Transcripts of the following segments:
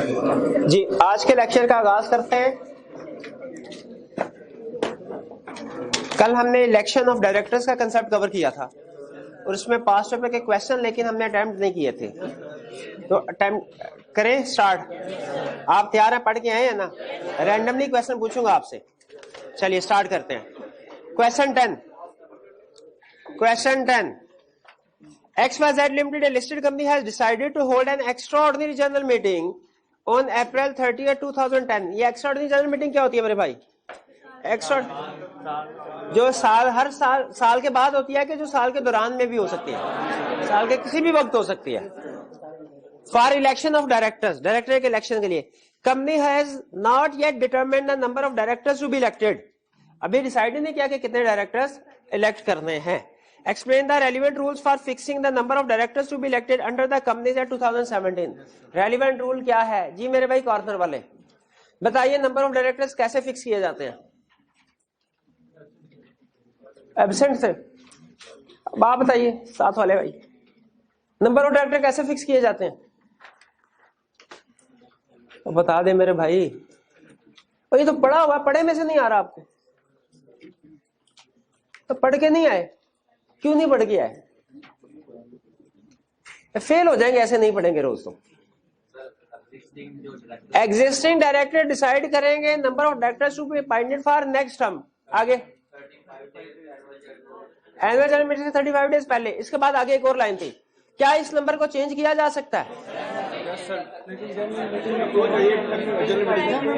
जी, आज के लेक्चर का आगाज करते हैं। कल हमने इलेक्शन ऑफ डायरेक्टर्स का कंसेप्ट कवर किया था और उसमें पास्ट पेपर के क्वेश्चन लेकिन हमने अटेम्प्ट नहीं किए थे, तो अटेम्प्ट करें। स्टार्ट। आप तैयार हैं? पढ़ के आए हैं ना? रैंडमली क्वेश्चन पूछूंगा आपसे। चलिए स्टार्ट करते हैं। Question 10। Question 10। XYZ Limited, a listed company, has decided to hold an extraordinary general meeting on April 30th, 2010. ये extraordinary general meeting क्या होती है मेरे भाई? जो हर साल के बाद होती है कि जो साल के दौरान में भी हो सकती है, साल के किसी भी वक्त हो सकती है। For election of directors, director के इलेक्शन के लिए। Company has not yet determined the number of directors to be elected. अभी डिसाइड नहीं किया कि कितने डायरेक्टर्स इलेक्ट करने हैं। Explain the relevant rules for fixing the number of directors to be elected under the Companies Act 2017. Relevant rule क्या है जी मेरे भाई? कॉर्नर वाले बताइए, नंबर ऑफ डायरेक्टर्स कैसे फिक्स किए जाते हैं? एब्सेंट से आप बताइए, साथ वाले भाई, नंबर ऑफ डायरेक्टर कैसे फिक्स किए जाते हैं? तो बता दे मेरे भाई। और ये तो पढ़ा हुआ, पढ़े में से नहीं आ रहा आपको? तो पढ़ के नहीं आए? क्यों नहीं पढ़ के आए? फेल हो जाएंगे ऐसे नहीं पढ़ेंगे रोज। तो एग्जिस्टिंग डायरेक्टर डिसाइड करेंगे number of directors to be appointed for next term. आगे एनुअल जनरल मीटिंग से 35 डेज पहले। इसके बाद आगे एक और लाइन थी, क्या इस नंबर को चेंज किया जा सकता है?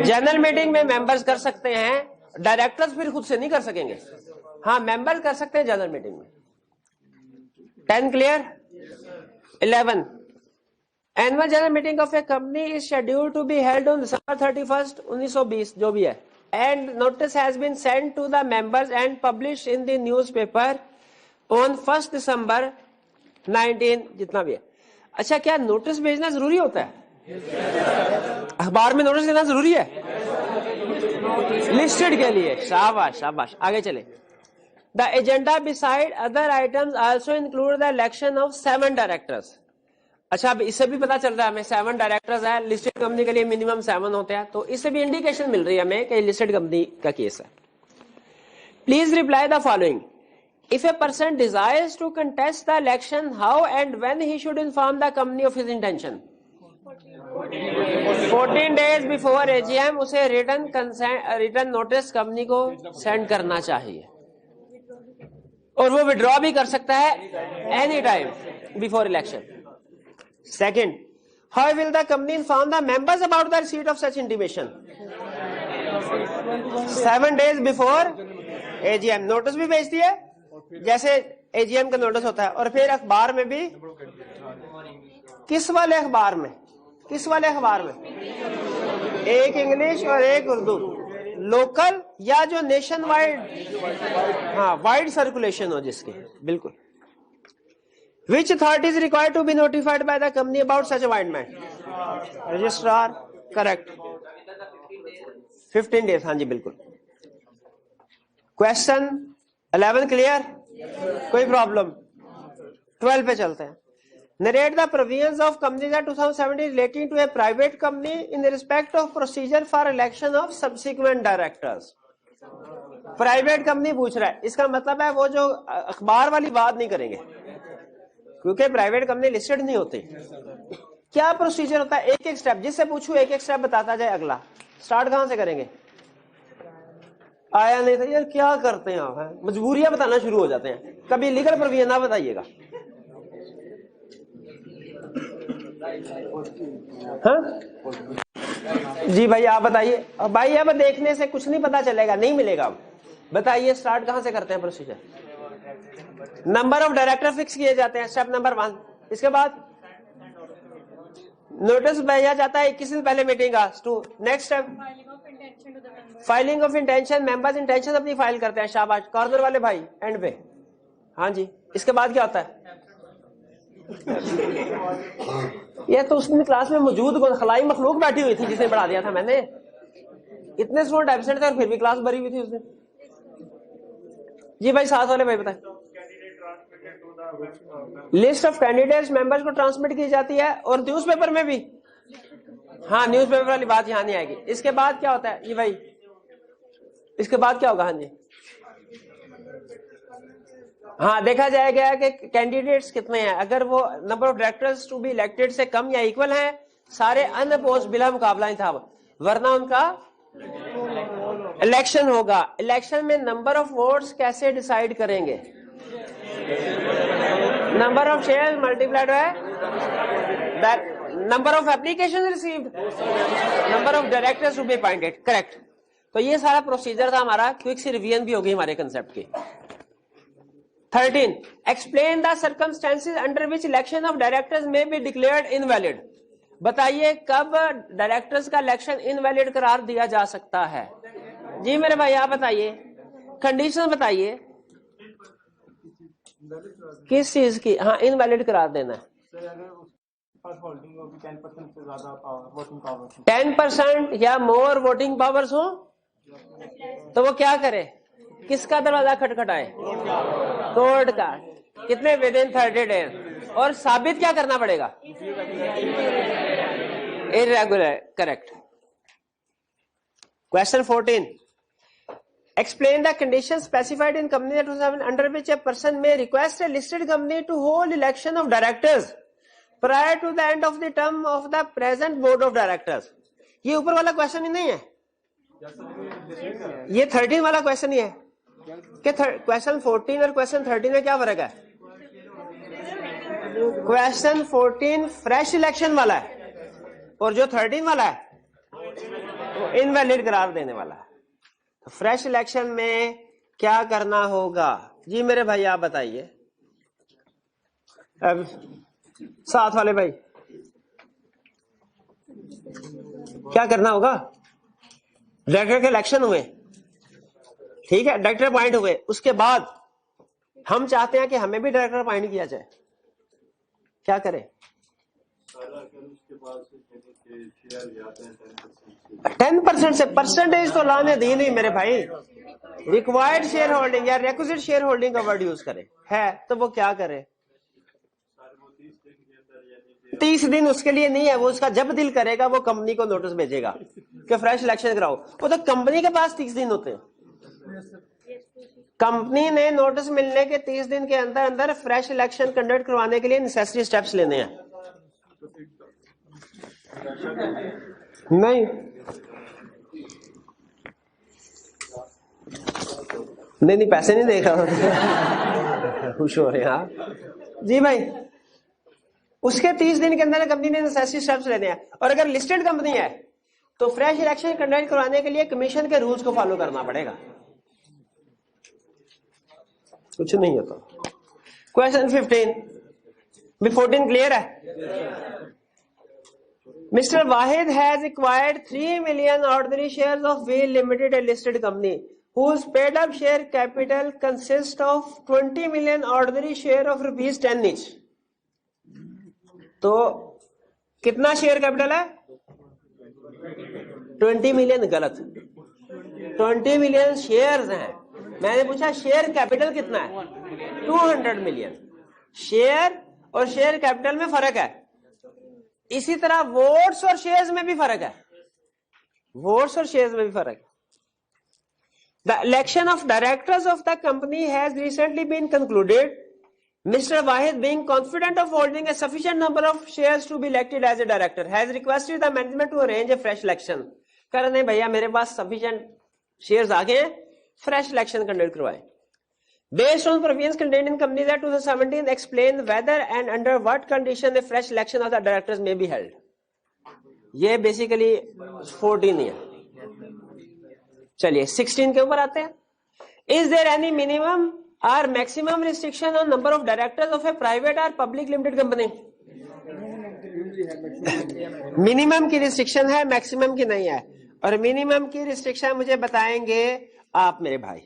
जनरल मीटिंग में मेंबर्स कर सकते हैं, डायरेक्टर्स फिर खुद से नहीं कर सकेंगे। हाँ, मेंबर कर सकते हैं जनरल मीटिंग में। 10 clear? 11 annual general meeting of a company is scheduled to be held on December 31st, 1920, जो भी है, and notice has been sent to the members and publish in the newspaper on 1 December 19, जितना भी है। अच्छा, क्या notice भेजना जरूरी होता है? अखबार में नोटिस देना जरूरी है लिस्टेड के लिए? शाबाश शाबाश। आगे चले। The agenda beside other items also include the election of 7 directors. अच्छा, अब इससे भी पता चल रहा है हमें 7 डायरेक्टर्स है। लिस्टेड कंपनी के लिए मिनिमम 7 होते हैं, तो इससे भी इंडिकेशन मिल रही है हमें कि लिस्टेड कंपनी का केस है। Please reply the following. If a person desires to contest the election, how and when he should inform the company of his intention? 14 days before AGM उसे रिटर्न नोटिस कंपनी को send करना चाहिए, और वो withdraw भी कर सकता है any time before election. Second, how will the company inform the members about the receipt of such intimation? 7 days before AGM notice भी भेजती है, जैसे एजीएम का नोटिस होता है, और फिर अखबार में भी। किस वाले अखबार में? किस वाले अखबार में? एक इंग्लिश और एक उर्दू। लोकल या जो नेशन वाइड? हाँ, वाइड सर्कुलेशन हो जिसके। बिल्कुल। Which authority is required to be notified by the company about such appointment? Registrar. Correct. 15 days। हाँ जी बिल्कुल। Question 11 clear? कोई प्रॉब्लम? 12 पे चलते हैं। Narrate the provisions of Companies Act 2017 relating to a private company in respect of procedure for election of subsequent directors. Private company पूछ रहा है, इसका मतलब है वो जो अखबार वाली बात नहीं करेंगे, क्योंकि प्राइवेट कंपनी लिस्टेड नहीं होती। क्या प्रोसीजर होता है? एक एक स्टेप, जिससे पूछूं एक एक स्टेप बताता जाए। अगला स्टार्ट कहां से करेंगे? आया नहीं था यार, क्या करते हैं आप? मजबूरियां बताना शुरू हो जाते हैं। कभी लीगल प्रोविजन ना बताइएगा। हाँ जी भाई, आप बताइए। भाई अब देखने से कुछ नहीं पता चलेगा, नहीं मिलेगा। अब बताइए स्टार्ट कहां से करते हैं procedure? Number of director fix किए जाते हैं, स्टेप नंबर 1। इसके बाद नोटिस भेजा जाता है 21 दिन पहले मीटिंग का। Next step filing of intention. Members intention अपनी फाइल करते हैं। शाबाश। कॉर्नर वाले भाई एंड पे। हाँ जी। इसके बाद क्या होता है? ये तो उस दिन क्लास में मौजूद खलाई मखलूक बैठी हुई थी जिसे बढ़ा दिया था मैंने। इतने स्टूडेंट एब्सेंट थे और फिर भी क्लास भरी हुई थी उस दिन। जी भाई, साथ वाले भाई बताए। लिस्ट ऑफ कैंडिडेट्स मेंबर्स को ट्रांसमिट की जाती है, और न्यूज़पेपर में भी हाँ न्यूज़पेपर वाली बात यहाँ नहीं आएगी। इसके बाद क्या होता है ये भाई, इसके बाद क्या होगा? हाँ जी, हाँ देखा जाएगा कि कैंडिडेट्स कितने हैं। अगर वो number of directors to be elected से कम या इक्वल है, सारे अनअपोज्ड बिला मुकाबला था, वरना उनका इलेक्शन होगा। इलेक्शन में नंबर ऑफ वोट्स कैसे डिसाइड करेंगे? Number of share multiplied by number of application received, number of directors to be appointed. Correct. तो ये सारा प्रोसीजर था हमारा। क्विक सी रिवीजन भी होगी हमारे कंसेप्ट की। 13. Explain the circumstances under which election of directors may be declared invalid. बताइए कब डायरेक्टर्स का इलेक्शन इनवैलिड करार दिया जा सकता है? जी मेरे भाई आप बताइए, कंडीशन बताइए किस चीज की? हाँ इनवैलिड करार देना है। 10% या मोर वोटिंग पावर्स हो तो वो क्या करे? किसका दरवाजा खटखटाए? कोर्ट का। कितने? With in 30 days. और साबित क्या करना पड़ेगा? Irregular. Correct. Question 14. Explain the conditions specified in company 27 under which a person may request a listed company to hold election of directors prior to the end of the term of the present board of directors. ये ऊपर वाला question ही नहीं है, ये 13 वाला question ही है कि question 14 और क्वेश्चन 13 में क्या फर्क है? क्वेश्चन 14 फ्रेश इलेक्शन वाला है और जो 13 वाला है वो इनवैलिड करार देने वाला है। तो फ्रेश इलेक्शन में क्या करना होगा? जी मेरे भाई आप बताइए। अब साथ वाले भाई क्या करना होगा? डायरेक्टर के इलेक्शन हुए, ठीक है, डायरेक्टर अपॉइंट हुए, उसके बाद हम चाहते हैं कि हमें भी डायरेक्टर अपॉइंट किया जाए, क्या करें? 10% से परसेंटेज तो लाने दी नहीं मेरे भाई। रिक्वायर्ड शेयर होल्डिंग या रिक्विजिट शेयर होल्डिंग का वर्ड यूज करे है तो वो क्या करे? 30 दिन उसके लिए नहीं है, वो उसका जब दिल करेगा वो कंपनी को नोटिस भेजेगा कि फ्रेश इलेक्शन कराओ। वो तो कंपनी के पास 30 दिन होते हैं। कंपनी ने नोटिस मिलने के 30 दिन के अंदर अंदर फ्रेश इलेक्शन कंडक्ट करवाने के लिए नेसेसरी स्टेप्स लेने हैं। नहीं नहीं पैसे नहीं देख रहा खुश हो रहे हैं आप जी भाई। उसके 30 दिन के अंदर कंपनी ने नेसेसरी स्टेप्स लेने हैं। और अगर लिस्टेड कंपनी है तो फ्रेश इलेक्शन कंडक्ट करवाने के लिए कमीशन के रूल्स को फॉलो करना पड़ेगा। कुछ नहीं होता। क्वेश्चन 15 भी 14 क्लियर है? Mr. Wahid has acquired 3 million ordinary shares of Wheel Limited, a listed company, whose paid-up share capital consists of 20 million ordinary share of rupees 10 each. तो कितना शेयर कैपिटल है? 20 मिलियन। गलत, 20 मिलियन शेयर्स हैं। मैंने पूछा share capital कितना है? 200 million. Share और शेयर कैपिटल में फर्क है। इसी तरह वोट्स और शेयर्स में भी फर्क है। वोट्स और शेयर्स में भी फर्क है। The election of directors of the company has recently been concluded. Mr. Wahid, being confident of holding a sufficient number of shares to be elected as a director, has requested the management to arrange a fresh election. कह नहीं भैया मेरे पास sufficient shares आ गए, fresh election conduct करवाएं। Based on provisions contained in Companies Act 2017, explain whether and under what condition a fresh election of the directors may be held. ये basically 14 है। चलिए 16 के ऊपर आते हैं। Is there any minimum or maximum restriction on number of directors of a private or public limited company? Minimum की restriction है, maximum की नहीं है। और मिनिमम की रिस्ट्रिक्शन मुझे बताएंगे आप मेरे भाई।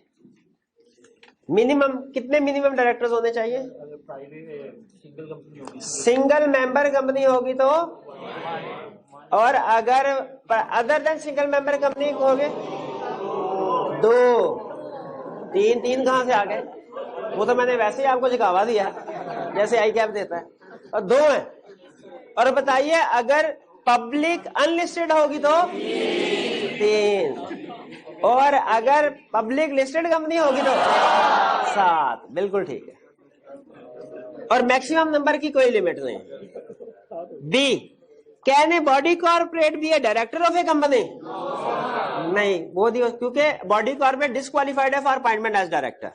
मिनिमम कितने मिनिमम डायरेक्टर्स होने चाहिए? सिंगल मेंबर कंपनी होगी तो, और अगर other than single member company होगी 2। 3 कहां से आ गए? वो तो मैंने वैसे ही आपको दिखावा दिया जैसे आई कैप देता है। और 2 है। और बताइए अगर पब्लिक अनलिस्टेड होगी तो 3, और अगर पब्लिक लिस्टेड कंपनी होगी तो 7। बिल्कुल ठीक है, और मैक्सिमम नंबर की कोई लिमिट नहीं। B, can a body corporate be a director of a company? नहीं, वो दिवस, क्योंकि बॉडी कॉर्पोरेट डिस्क्वालिफाइड है for appointment as director.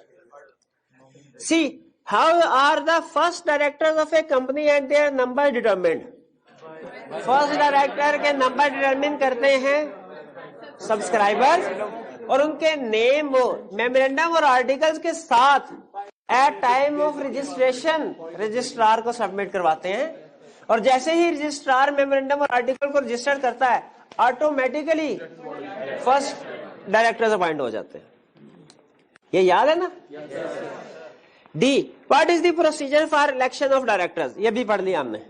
C, how are the first directors of a company and their number determined? First director के number determine करते हैं subscribers, और उनके नेम वो मेमोरेंडम और आर्टिकल्स के साथ at time of registration registrar को सबमिट करवाते हैं, और जैसे ही रजिस्ट्रार मेमोरेंडम और आर्टिकल को रजिस्टर करता है ऑटोमेटिकली फर्स्ट डायरेक्टर्स अपॉइंट हो जाते हैं। ये याद है ना? D, what is the procedure for election of directors? ये भी पढ़ लिया हमने।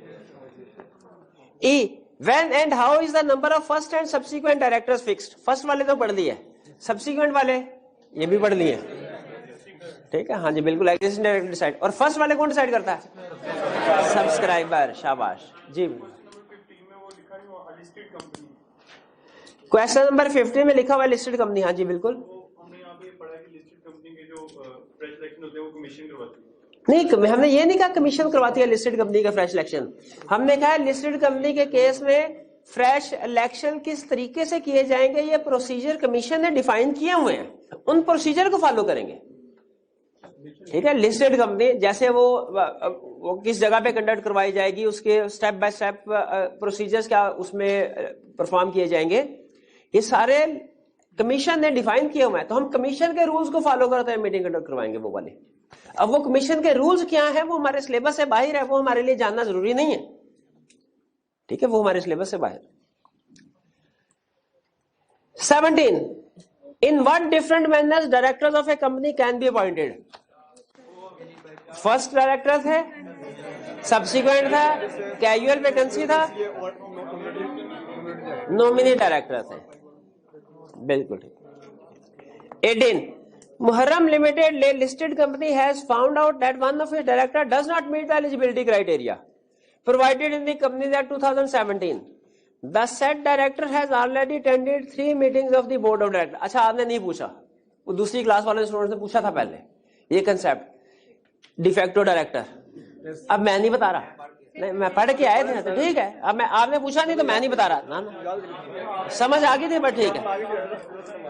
E, when and how is the number of first and subsequent directors fixed? First वाले तो पढ़ लिए, सब्सिक्वेंट वाले ये भी पढ़ लिए, ठीक है? हाँ जी बिल्कुल, एग्जिस्टिंग डायरेक्टर डिसाइड, और फर्स्ट वाले कौन डिसाइड करता है? सब्सक्राइबर। शाबाश जी। क्वेश्चन नंबर 50 में लिखा हुआ है लिस्टेड कंपनी। हाँ जी बिल्कुल। हमने यहाँ पे पढ़ा कि लिस्टेड कंपनी के जो फ्रेश इलेक्शन होते हैं वो कमीशन करवाती है। नहीं, हमने ये नहीं कहा कमीशन करवाती है लिस्टेड कंपनी का फ्रेश इलेक्शन। हमने कहा लिस्टेड कंपनी के केस में फ्रेश इलेक्शन किस तरीके से किए जाएंगे, ये प्रोसीजर कमीशन ने डिफाइन किए हुए हैं, उन प्रोसीजर को फॉलो करेंगे। ठीक है, लिस्टेड कंपनी जैसे वो किस जगह पे कंडक्ट करवाई जाएगी, उसके स्टेप बाय स्टेप प्रोसीजर्स क्या उसमें परफॉर्म किए जाएंगे, ये सारे कमीशन ने डिफाइन किए हुए हैं। तो हम कमीशन के रूल्स को फॉलो करते हैं, मीटिंग कंडक्ट करवाएंगे वो वाले। अब वो कमीशन के रूल्स क्या है, वो हमारे सिलेबस से बाहर है, वो हमारे लिए जानना जरूरी नहीं है। ठीक है, वो हमारे सिलेबस से बाहर। 17, in what different manners directors of a company can be appointed? First director थे, सब्सिक्वेंट था, कैजुअल वैकेंसी था, नॉमिनी डायरेक्टर थे। बिल्कुल ठीक। 18, Muharram Limited listed company has found out that one of its director does not meet the eligibility criteria provided in the Companies Act 2017. The said director has already attended 3 meetings of the board of directors. अच्छा, आपने नहीं पूछा, वो दूसरी class वाले student से पूछा था पहले ये कंसेप्ट डिफेक्टो डायरेक्टर। अब मैं नहीं बता रहा, नहीं मैं पढ़ के आए थे तो ठीक है। अब मैं, आपने पूछा नहीं तो मैं नहीं बता रहा ना, समझ आ गई थी, बट ठीक है,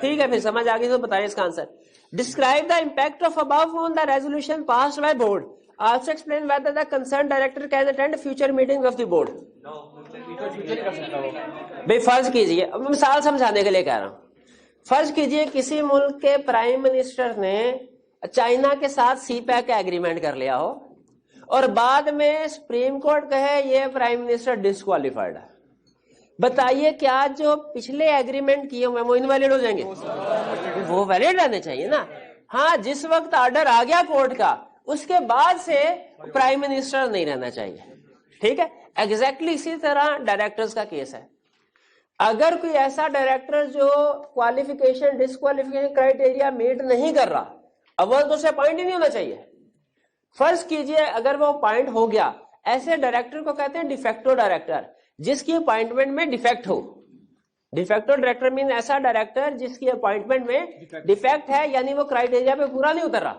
ठीक है, फिर समझ आ गई तो बताइए इसका answer. Describe the impact of above on the resolution passed by board. Also explain whether the concerned director can attend future meetings of the board. भाई फर्ज कीजिए, मिसाल समझाने के लिए कह रहा हूं, फर्ज कीजिए किसी मुल्क के प्राइम मिनिस्टर ने चाइना के साथ सीपैक का एग्रीमेंट कर लिया हो, और बाद में सुप्रीम कोर्ट कहे ये प्राइम मिनिस्टर डिस्क्वालिफाइड है। बताइए क्या जो पिछले एग्रीमेंट किए हुए वो इनवैलिड हो जाएंगे? वो वैलिड रहने चाहिए ना। हाँ, जिस वक्त ऑर्डर आ गया कोर्ट का उसके बाद से प्राइम मिनिस्टर नहीं रहना चाहिए। ठीक है, एग्जैक्टली इसी तरह डायरेक्टर्स का केस है। अगर कोई ऐसा डायरेक्टर जो क्वालिफिकेशन डिस्क्वालिफिकेशन क्राइटेरिया मीट नहीं कर रहा, अव्वल तो उसे अपॉइंट ही नहीं होना चाहिए। फर्ज कीजिए अगर वो अपॉइंट हो गया, ऐसे डायरेक्टर को कहते हैं डिफेक्टो डायरेक्टर, जिसकी अपॉइंटमेंट में डिफेक्ट हो। डिफेक्टो डायरेक्टर मीन ऐसा डायरेक्टर जिसकी अपॉइंटमेंट में डिफेक्ट है, यानी वो क्राइटेरिया पे पूरा नहीं उतर रहा,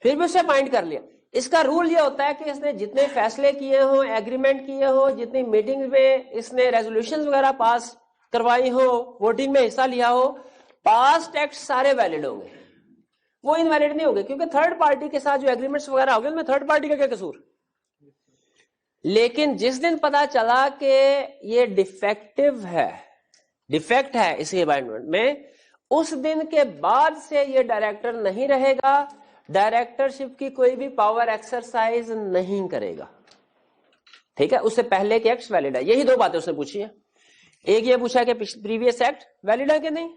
फिर भी उसे अपॉइंट कर लिया। इसका रूल ये होता है कि इसने जितने फैसले किए हो, एग्रीमेंट किए हो, जितनी मीटिंग में इसने रेजोल्यूशन वगैरह पास करवाई हो, वोटिंग में हिस्सा लिया हो, पास्ट एक्ट सारे वैलिड होंगे, वो इनवैलिड नहीं होंगे, क्योंकि थर्ड पार्टी के साथ जो एग्रीमेंट्स वगैरह हो गए उनमें थर्ड पार्टी का क्या कसूर। लेकिन जिस दिन पता चला कि ये डिफेक्टिव है, डिफेक्ट है इसी अपॉइंटमेंट में, उस दिन के बाद से ये डायरेक्टर नहीं रहेगा, डायरेक्टरशिप की कोई भी पावर एक्सरसाइज नहीं करेगा। ठीक है, उससे पहले के एक्ट वैलिड है। यही दो बातें उसने पूछी है, एक ये पूछा कि प्रीवियस एक्ट वैलिड है कि नहीं,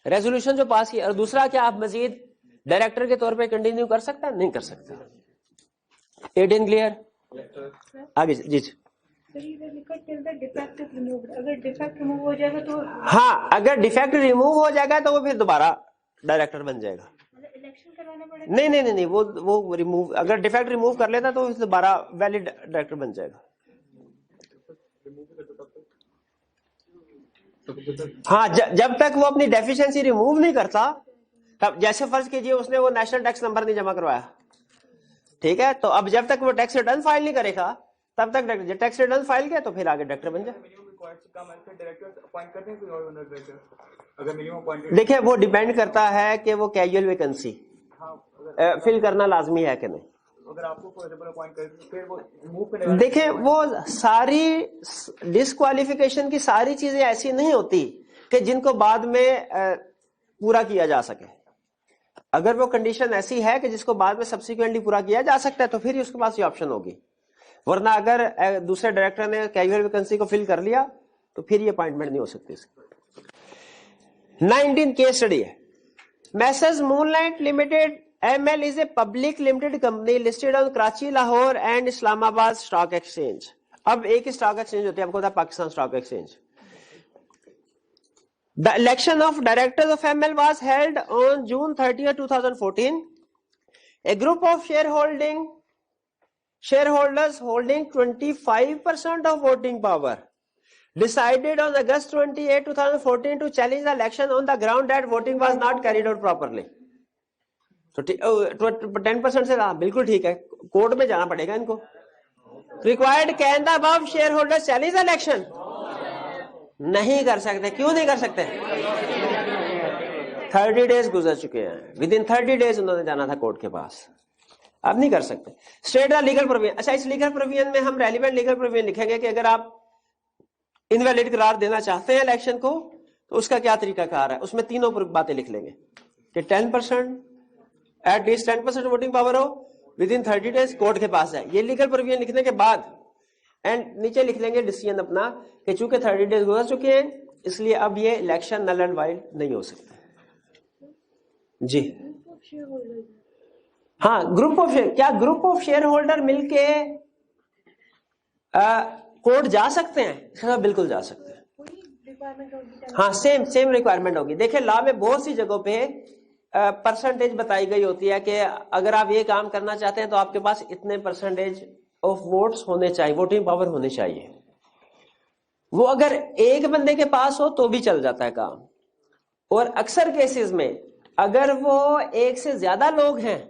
रेजोल्यूशन जो पास किया, और दूसरा क्या आप मजीद डायरेक्टर के तौर पे कंटिन्यू कर सकता है? नहीं कर सकता। 18 क्लियर? आगे जी। अगर डिफेक्ट रिमूव हो जाएगा तो, हाँ, अगर डिफेक्ट रिमूव हो जाएगा तो वो फिर दोबारा डायरेक्टर बन जाएगा। इलेक्शन करवाना पड़ेगा? नहीं, वो रिमूव, अगर डिफेक्ट रिमूव कर लेता तो दोबारा वैलिड डायरेक्टर बन जाएगा। हाँ, जब तक वो अपनी डेफिशिएंसी रिमूव नहीं करता, तब जैसे फर्ज कीजिए उसने वो नेशनल टैक्स नंबर नहीं जमा करवाया, ठीक है, तो अब जब तक वो टैक्स रिटर्न फाइल नहीं करेगा तब तक जब टैक्स रिटर्न फाइल किया तो फिर आगे डायरेक्टर बन जाए। देखिए वो डिपेंड करता है कि वो कैजुअल वैकेंसी फिल करना लाजमी है कि नहीं। अगर आपको अपॉइंट करें तो फिर वो मूव करने वाले, देखिए वो सारी डिस्क्वालिफिकेशन की सारी चीजें ऐसी नहीं होती कि जिनको बाद में पूरा किया जा सके। अगर वो कंडीशन ऐसी है कि जिसको बाद में सब्सिक्वेंटली पूरा किया जा सकता है तो फिर उसके पास ये ऑप्शन होगी, वरना अगर दूसरे डायरेक्टर ने कैजुअल वैकेंसी को फिल कर लिया तो फिर ये अपॉइंटमेंट नहीं हो सकती। 19 केस स्टडी है। Message moonlight limited ML is a public limited company listed on Karachi, Lahore and Islamabad Stock Exchange. अब एक स्टॉक एक्सचेंज होती है, आपको पता है Pakistan stock exchange. The election of directors of ML was held on June 30th, 2014. A group of shareholders holding 25% of voting power decided on August 28, 2014 to challenge the election on the ground that voting was not carried out properly. तो 10% से बिल्कुल ठीक है, court में जाना पड़ेगा इनको। Required can the above share holder challenge election? नहीं कर सकते। क्यों नहीं कर सकते? 30 डेज गुजर चुके हैं, विद इन 30 डेज उन्होंने जाना था कोर्ट के पास, अब नहीं कर सकते। State the legal provision. अच्छा, इस लीगल प्रोविजन में हम रेलिवेंट लीगल प्रोविजन लिखेंगे कि अगर आप इनवैलिड करार देना चाहते हैं इलेक्शन को तो उसका क्या तरीकाकार है, उसमें तीनों बातें लिख लेंगे कि 10% एटलीस्ट 10% वोटिंग पावर हो, विद इन 30 डेज कोर्ट के पास है। ये लीगल प्रोविजन लिखने के बाद एंड नीचे लिख लेंगे डिसीजन अपना कि चूंकि 30 डेज गुजर चुके हैं इसलिए अब ये इलेक्शन नल एंड वाइड नहीं हो सकता। जी हाँ, ग्रुप ऑफ शेयर, क्या ग्रुप ऑफ शेयर होल्डर मिलके कोर्ट जा सकते हैं? हाँ बिल्कुल जा सकते हैं। हाँ सेम रिक्वायरमेंट होगी। देखिए लॉ में बहुत सी जगहों पे परसेंटेज बताई गई होती है कि अगर आप ये काम करना चाहते हैं तो आपके पास इतने परसेंटेज ऑफ वोट्स होने चाहिए, वोटिंग पावर होने चाहिए। वो अगर एक बंदे के पास हो तो भी चल जाता है काम, और अक्सर केसेस में अगर वो एक से ज्यादा लोग हैं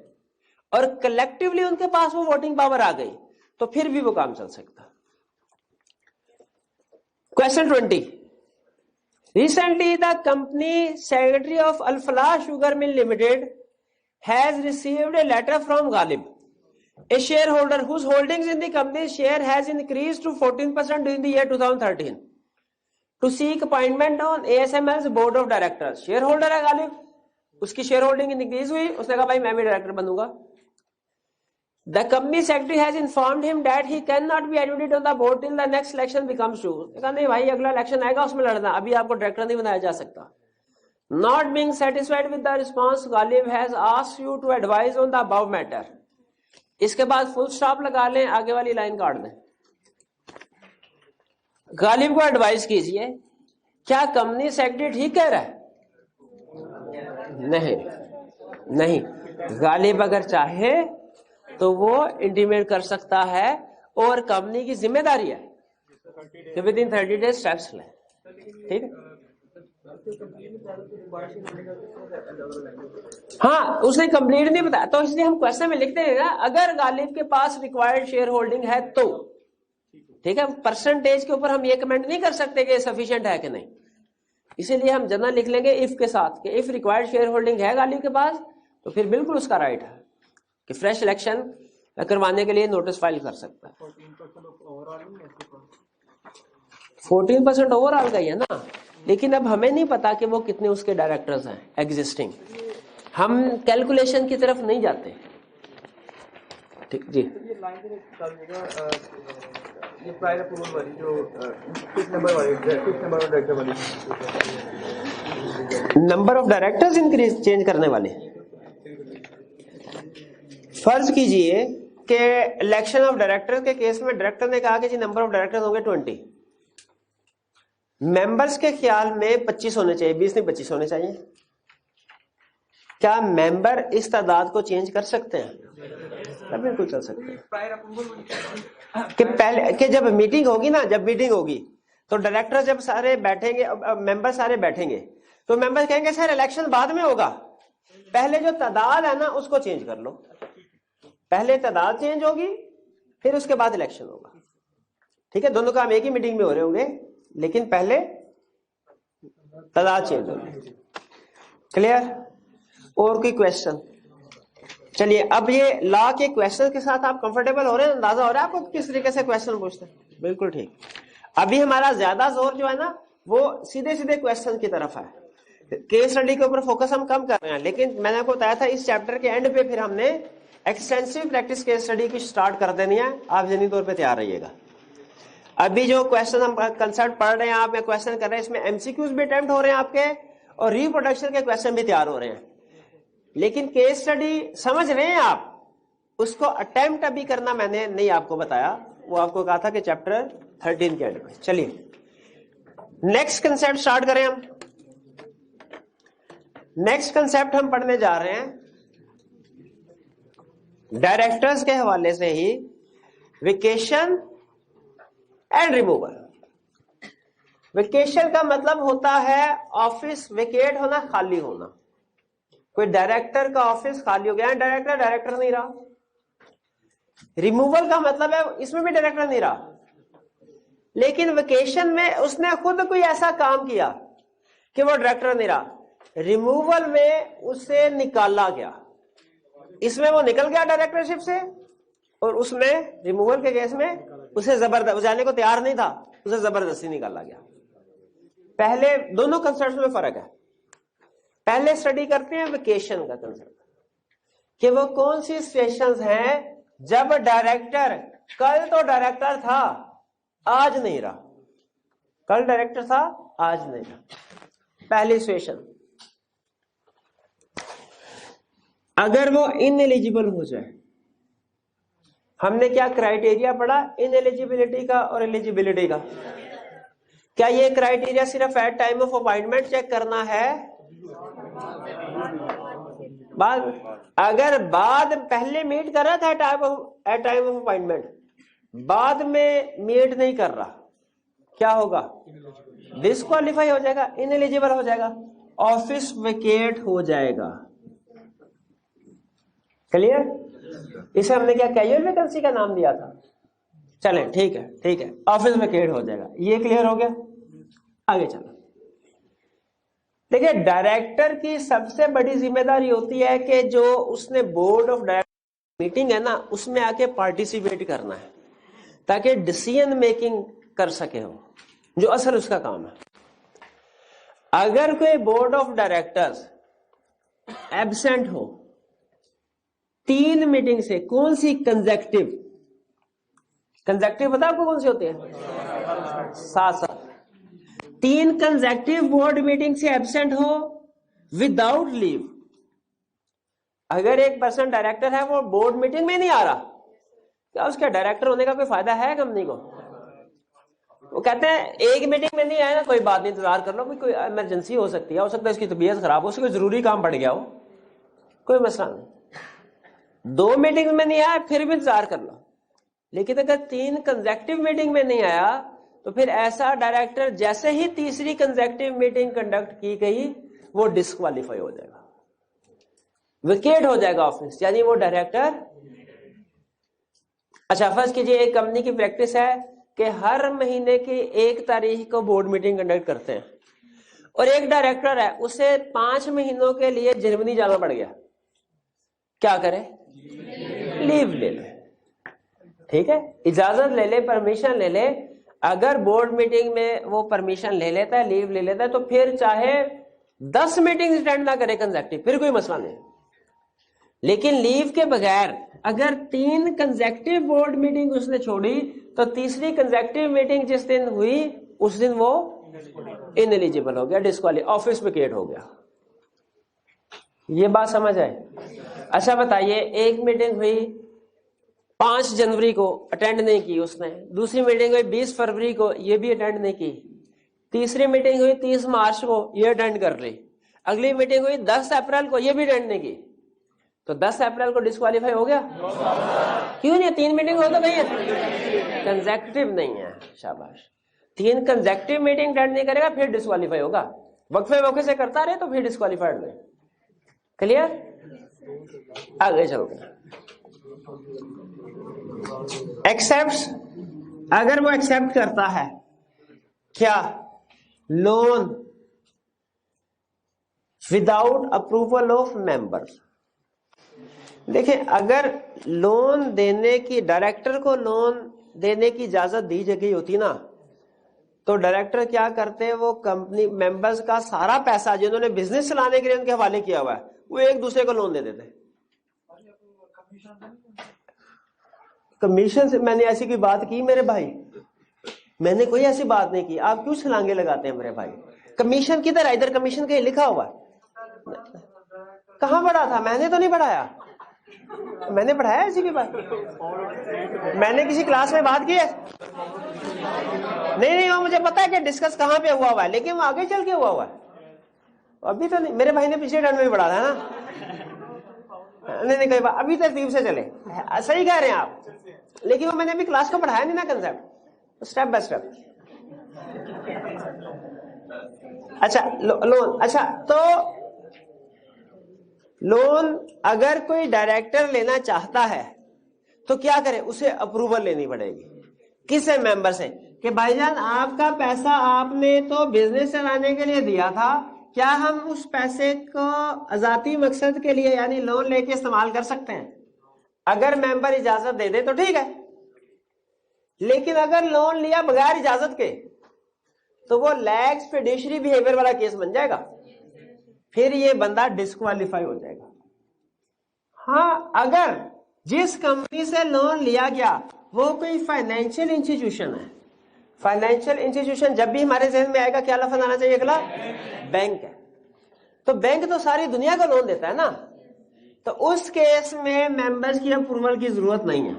और कलेक्टिवली उनके पास वो वोटिंग पावर आ गई तो फिर भी वो काम चल सकता। Question 20। Recently, the company secretary of Al Falah Sugar Mill Limited has received a letter from Ghalib, a shareholder whose holdings in the company's share has increased to 14% during the year 2013, to seek appointment on ASML's board of directors. Shareholder है Ghalib, उसकी share holding increase हुई, उसने कहा भाई मैं भी director बनूंगा। The company secretary has informed him that he cannot be admitted on the board till the next election becomes due. कहा नहीं भाई अगला इलेक्शन आएगा उसमें लड़ना, अभी आपको डायरेक्टर नहीं बनाया जा सकता। Not being satisfied with the response, Ghalib has asked you to advise on the above matter. इसके बाद फुल स्टॉप लगा लें, आगे वाली लाइन काट दें। गालिब को एडवाइस कीजिए, क्या कंपनी सेक्रेटरी ठीक कह रहा है? नहीं। गालिब अगर चाहे तो वो इंटीमेट कर सकता है और कंपनी की जिम्मेदारी है कि विद इन 30 डेज स्टेप्स लें। ठीक है, हाँ उसने कंप्लीट नहीं बताया तो इसलिए हम क्वेश्चन में लिखते हैं ना, अगर गालिब के पास रिक्वायर्ड शेयर होल्डिंग है तो ठीक है। परसेंटेज के ऊपर हम ये कमेंट नहीं कर सकते कि सफिशिएंट है कि नहीं, इसीलिए हम जनरल लिख लेंगे इफ के साथ कि इफ रिक्वायर्ड शेयर होल्डिंग है गालिब के पास तो फिर बिल्कुल उसका राइट है कि फ्रेश इलेक्शन करवाने के लिए नोटिस फाइल कर सकता है। 14% ओवरऑल का ही है ना, लेकिन अब हमें नहीं पता कि वो कितने उसके डायरेक्टर्स हैं एग्जिस्टिंग, हम कैलकुलेशन की तरफ नहीं जाते। ठीक जी, ये प्रायर अप्रूवल वाली जो 6 नंबर वाली डायरेक्टर वाली number of directors increase change करने वाले। फर्ज कीजिए कि इलेक्शन ऑफ डायरेक्टर के केस में डायरेक्टर ने कहा कि जी नंबर ऑफ डायरेक्टर्स होंगे 20, मेंबर्स के ख्याल में 25 होने चाहिए, 20 नहीं 25 होने चाहिए। क्या मेंबर इस तादाद को चेंज कर सकते हैं? बिल्कुल चल सकते हैं। कि पहले कि जब मीटिंग होगी ना, जब मीटिंग होगी तो डायरेक्टर जब सारे बैठेंगे, मेंबर सारे बैठेंगे, तो मेंबर कहेंगे सर इलेक्शन बाद में होगा, पहले जो तादाद है ना उसको चेंज कर लो। पहले तादाद चेंज होगी, फिर उसके बाद इलेक्शन होगा। ठीक है, दोनों काम एक ही मीटिंग में हो रहे होंगे, लेकिन पहले तादाद चेंज होगी। क्लियर? और कोई क्वेश्चन? चलिए, अब ये लॉ के क्वेश्चन के साथ आप कंफर्टेबल हो रहे हैं? अंदाजा हो रहा है आपको किस तरीके से क्वेश्चन पूछते हैं? बिल्कुल ठीक। अभी हमारा ज्यादा जोर जो है ना वो सीधे सीधे क्वेश्चन की तरफ है। केस स्टडी के ऊपर फोकस हम कम कर रहे हैं, लेकिन मैंने आपको बताया था इस चैप्टर के एंड पे फिर हमने एक्सटेंसिव प्रैक्टिस केस स्टडी की स्टार्ट कर देनी है। आप जहनी तौर पे तैयार रहिएगा। अभी जो क्वेश्चन हम कंसेप्ट पढ़ रहे हैं, आप क्वेश्चन कर रहे हैं, इसमें एमसीक्यूज भी अटेम्प्ट हो रहे हैं आपके, और रिप्रोडक्शन के क्वेश्चन भी तैयार हो रहे हैं। लेकिन केस स्टडी समझ रहे हैं आप, उसको अटेम्प्ट अभी करना मैंने नहीं आपको बताया, वो आपको कहा था कि चैप्टर 13 के एंड में। चलिए नेक्स्ट कंसेप्ट स्टार्ट करें हम। नेक्स्ट कंसेप्ट हम पढ़ने जा रहे हैं डायरेक्टर्स के हवाले से ही, वेकेशन एंड रिमूवल। वेकेशन का मतलब होता है ऑफिस वेकेट होना, खाली होना। कोई डायरेक्टर का ऑफिस खाली हो गया, डायरेक्टर नहीं रहा। रिमूवल का मतलब है इसमें भी डायरेक्टर नहीं रहा, लेकिन वेकेशन में उसने खुद कोई ऐसा काम किया कि वो डायरेक्टर नहीं रहा। रिमूवल में उसे निकाला गया, इसमें वो निकल गया डायरेक्टरशिप से, और उसमें रिमूवल के केस में उसे जबरदस्ती, जाने को तैयार नहीं था, उसे जबरदस्ती निकाला गया। पहले दोनों कंसेप्ट में फर्क है। पहले स्टडी करते हैं वेकेशन का कंसेप्ट, कि वो कौन सी सिचुएशंस हैं जब डायरेक्टर, कल तो डायरेक्टर था आज नहीं रहा, कल डायरेक्टर था आज नहीं रहा। पहली सिचुएशन, अगर वो इनएलिजिबल हो जाए। हमने क्या क्राइटेरिया पढ़ा इनएलिजिबिलिटी का और एलिजिबिलिटी का? क्या ये क्राइटेरिया सिर्फ at time of appointment check करना है? बाद, अगर बाद पहले मीट कर रहा था एट टाइम ऑफ अपॉइंटमेंट, बाद में मीट नहीं कर रहा, क्या होगा? डिस्क्वालीफाई हो जाएगा, इनएलिजिबल हो जाएगा, ऑफिस वेकेट हो जाएगा। क्लियर? इसे हमने क्या कैजुअल वैकेंसी का नाम दिया था। चलें ठीक है, ऑफिस वेकेट हो जाएगा। ये क्लियर हो गया? आगे चलो। देखिए, डायरेक्टर की सबसे बड़ी जिम्मेदारी होती है कि जो उसने बोर्ड ऑफ डायरेक्टर मीटिंग है ना, उसमें आके पार्टिसिपेट करना है, ताकि डिसीजन मेकिंग कर सके हो, जो असल उसका काम है। अगर कोई बोर्ड ऑफ डायरेक्टर्स एब्सेंट हो 3 मीटिंग से, कौन सी कंसेक्टिव पता आपको कौन सी होती है? 7 3 कंसेक्टिव बोर्ड मीटिंग से एब्सेंट हो विदाउट लीव। अगर एक पर्सन डायरेक्टर है वो बोर्ड मीटिंग में नहीं आ रहा, क्या उसका डायरेक्टर होने का कोई फायदा है कंपनी को? वो कहते हैं एक मीटिंग में नहीं आया ना, कोई बात नहीं, इंतजार कर लो, कोई इमरजेंसी हो सकती है, हो सकता है उसकी तबीयत खराब हो, उसको कोई जरूरी काम पड़ गया हो, कोई मसला नहीं। 2 मीटिंग में नहीं आया फिर भी इंतजार कर लो। लेकिन अगर 3 कंसेक्टिव मीटिंग में नहीं आया, तो फिर ऐसा डायरेक्टर जैसे ही तीसरी कंसेक्टिव मीटिंग कंडक्ट की गई, वो डिस्क्वालीफाई हो जाएगा, विकेट हो जाएगा ऑफिस, यानी वो डायरेक्टर। अच्छा, फर्ज कीजिए एक कंपनी की प्रैक्टिस है कि हर महीने की 1 तारीख को बोर्ड मीटिंग कंडक्ट करते हैं, और एक डायरेक्टर है उसे 5 महीनों के लिए जर्मनी जाना पड़ गया, क्या करे? लीव ले ले। ठीक है, इजाजत ले ले, परमिशन ले ले। अगर बोर्ड मीटिंग में वो परमिशन ले लेता है, लीव ले लेता है, तो फिर चाहे 10 मीटिंग अटेंड ना करे कंसेक्टिव, फिर कोई मसला नहीं। लेकिन लीव के बगैर अगर 3 कंसेक्टिव बोर्ड मीटिंग उसने छोड़ी, तो तीसरी कंसेक्टिव मीटिंग जिस दिन हुई उस दिन वो इनएलिजिबल हो गया, डिस्क्वालीफाई, ऑफिस वेकेट हो गया। ये बात समझ आए? अच्छा बताइए, एक मीटिंग हुई 5 जनवरी को, अटेंड नहीं की उसने। दूसरी मीटिंग हुई 20 फरवरी को, ये भी अटेंड नहीं की। तीसरी मीटिंग हुई 30 मार्च को, ये अटेंड कर ली। अगली मीटिंग हुई 10 अप्रैल को, ये भी अटेंड नहीं की। तो 10 अप्रैल को डिस्क्वालीफाई हो गया? क्यों नहीं? 3 मीटिंग हो तो गई है, कंसेक्टिव नहीं है। शाबाश। 3 कंसेक्टिव मीटिंग अटेंड नहीं करेगा फिर डिस्क्वालीफाई होगा। वक्फे वक्फे से करता रहे तो फिर डिस्क्वालीफाइड नहीं। क्लियर? आगे चलते हैं। एक्सेप्ट, अगर वो एक्सेप्ट करता है क्या loan without approval of members. देखिए, अगर लोन देने की, डायरेक्टर को लोन देने की इजाजत दी गई होती ना, तो डायरेक्टर क्या करते हैं, वो कंपनी मेंबर्स का सारा पैसा जिन्होंने बिजनेस चलाने के लिए उनके हवाले किया हुआ है वो एक दूसरे को लोन दे देते। कमीशन से मैंने ऐसी कोई बात की मेरे भाई? मैंने कोई ऐसी बात नहीं की। आप क्यों छलांगे लगाते हैं मेरे भाई? कमीशन किधर है? इधर कमीशन कहीं लिखा हुआ है? कहां पढ़ा था? मैंने तो नहीं पढ़ाया। मैंने पढ़ाया ऐसी कोई बात? मैंने किसी क्लास में बात की है? नहीं, वो मुझे पता है कि डिस्कस कहां पे हुआ हुआ है, लेकिन वो आगे चल के हुआ हुआ है। अभी तो नहीं। मेरे भाई ने पिछले टर्म में भी पढ़ा था ना। नहीं कोई बात, अभी तरतीब से चले। सही कह रहे हैं आप, लेकिन वो मैंने अभी क्लास को पढ़ाया नहीं ना, कंसेप्ट स्टेप बाय स्टेप। अच्छा, लोन। अच्छा, तो लोन अगर कोई डायरेक्टर लेना चाहता है तो क्या करे? उसे अप्रूवल लेनी पड़ेगी। किससे? मेंबर से। कि भाईजान आपका पैसा आपने तो बिजनेस चलाने के लिए दिया था, क्या हम उस पैसे को अजाती मकसद के लिए यानी लोन लेके इस्तेमाल कर सकते हैं? अगर मेंबर इजाजत दे दे तो ठीक है, लेकिन अगर लोन लिया बगैर इजाजत के तो वो लैक्स फिडुशियरी बिहेवियर वाला केस बन जाएगा। फिर ये बंदा डिस्क्वालीफाई हो जाएगा। हाँ, अगर जिस कंपनी से लोन लिया गया वो कोई फाइनेंशियल इंस्टीट्यूशन है। फाइनेंशियल इंस्टीट्यूशन जब भी हमारे जहन में आएगा क्या लफ्ज आना चाहिए? अगला बैंक है। तो बैंक तो सारी दुनिया को लोन देता है ना, तो उस केस में मेंबर्स की अप्रूवल की जरूरत नहीं है।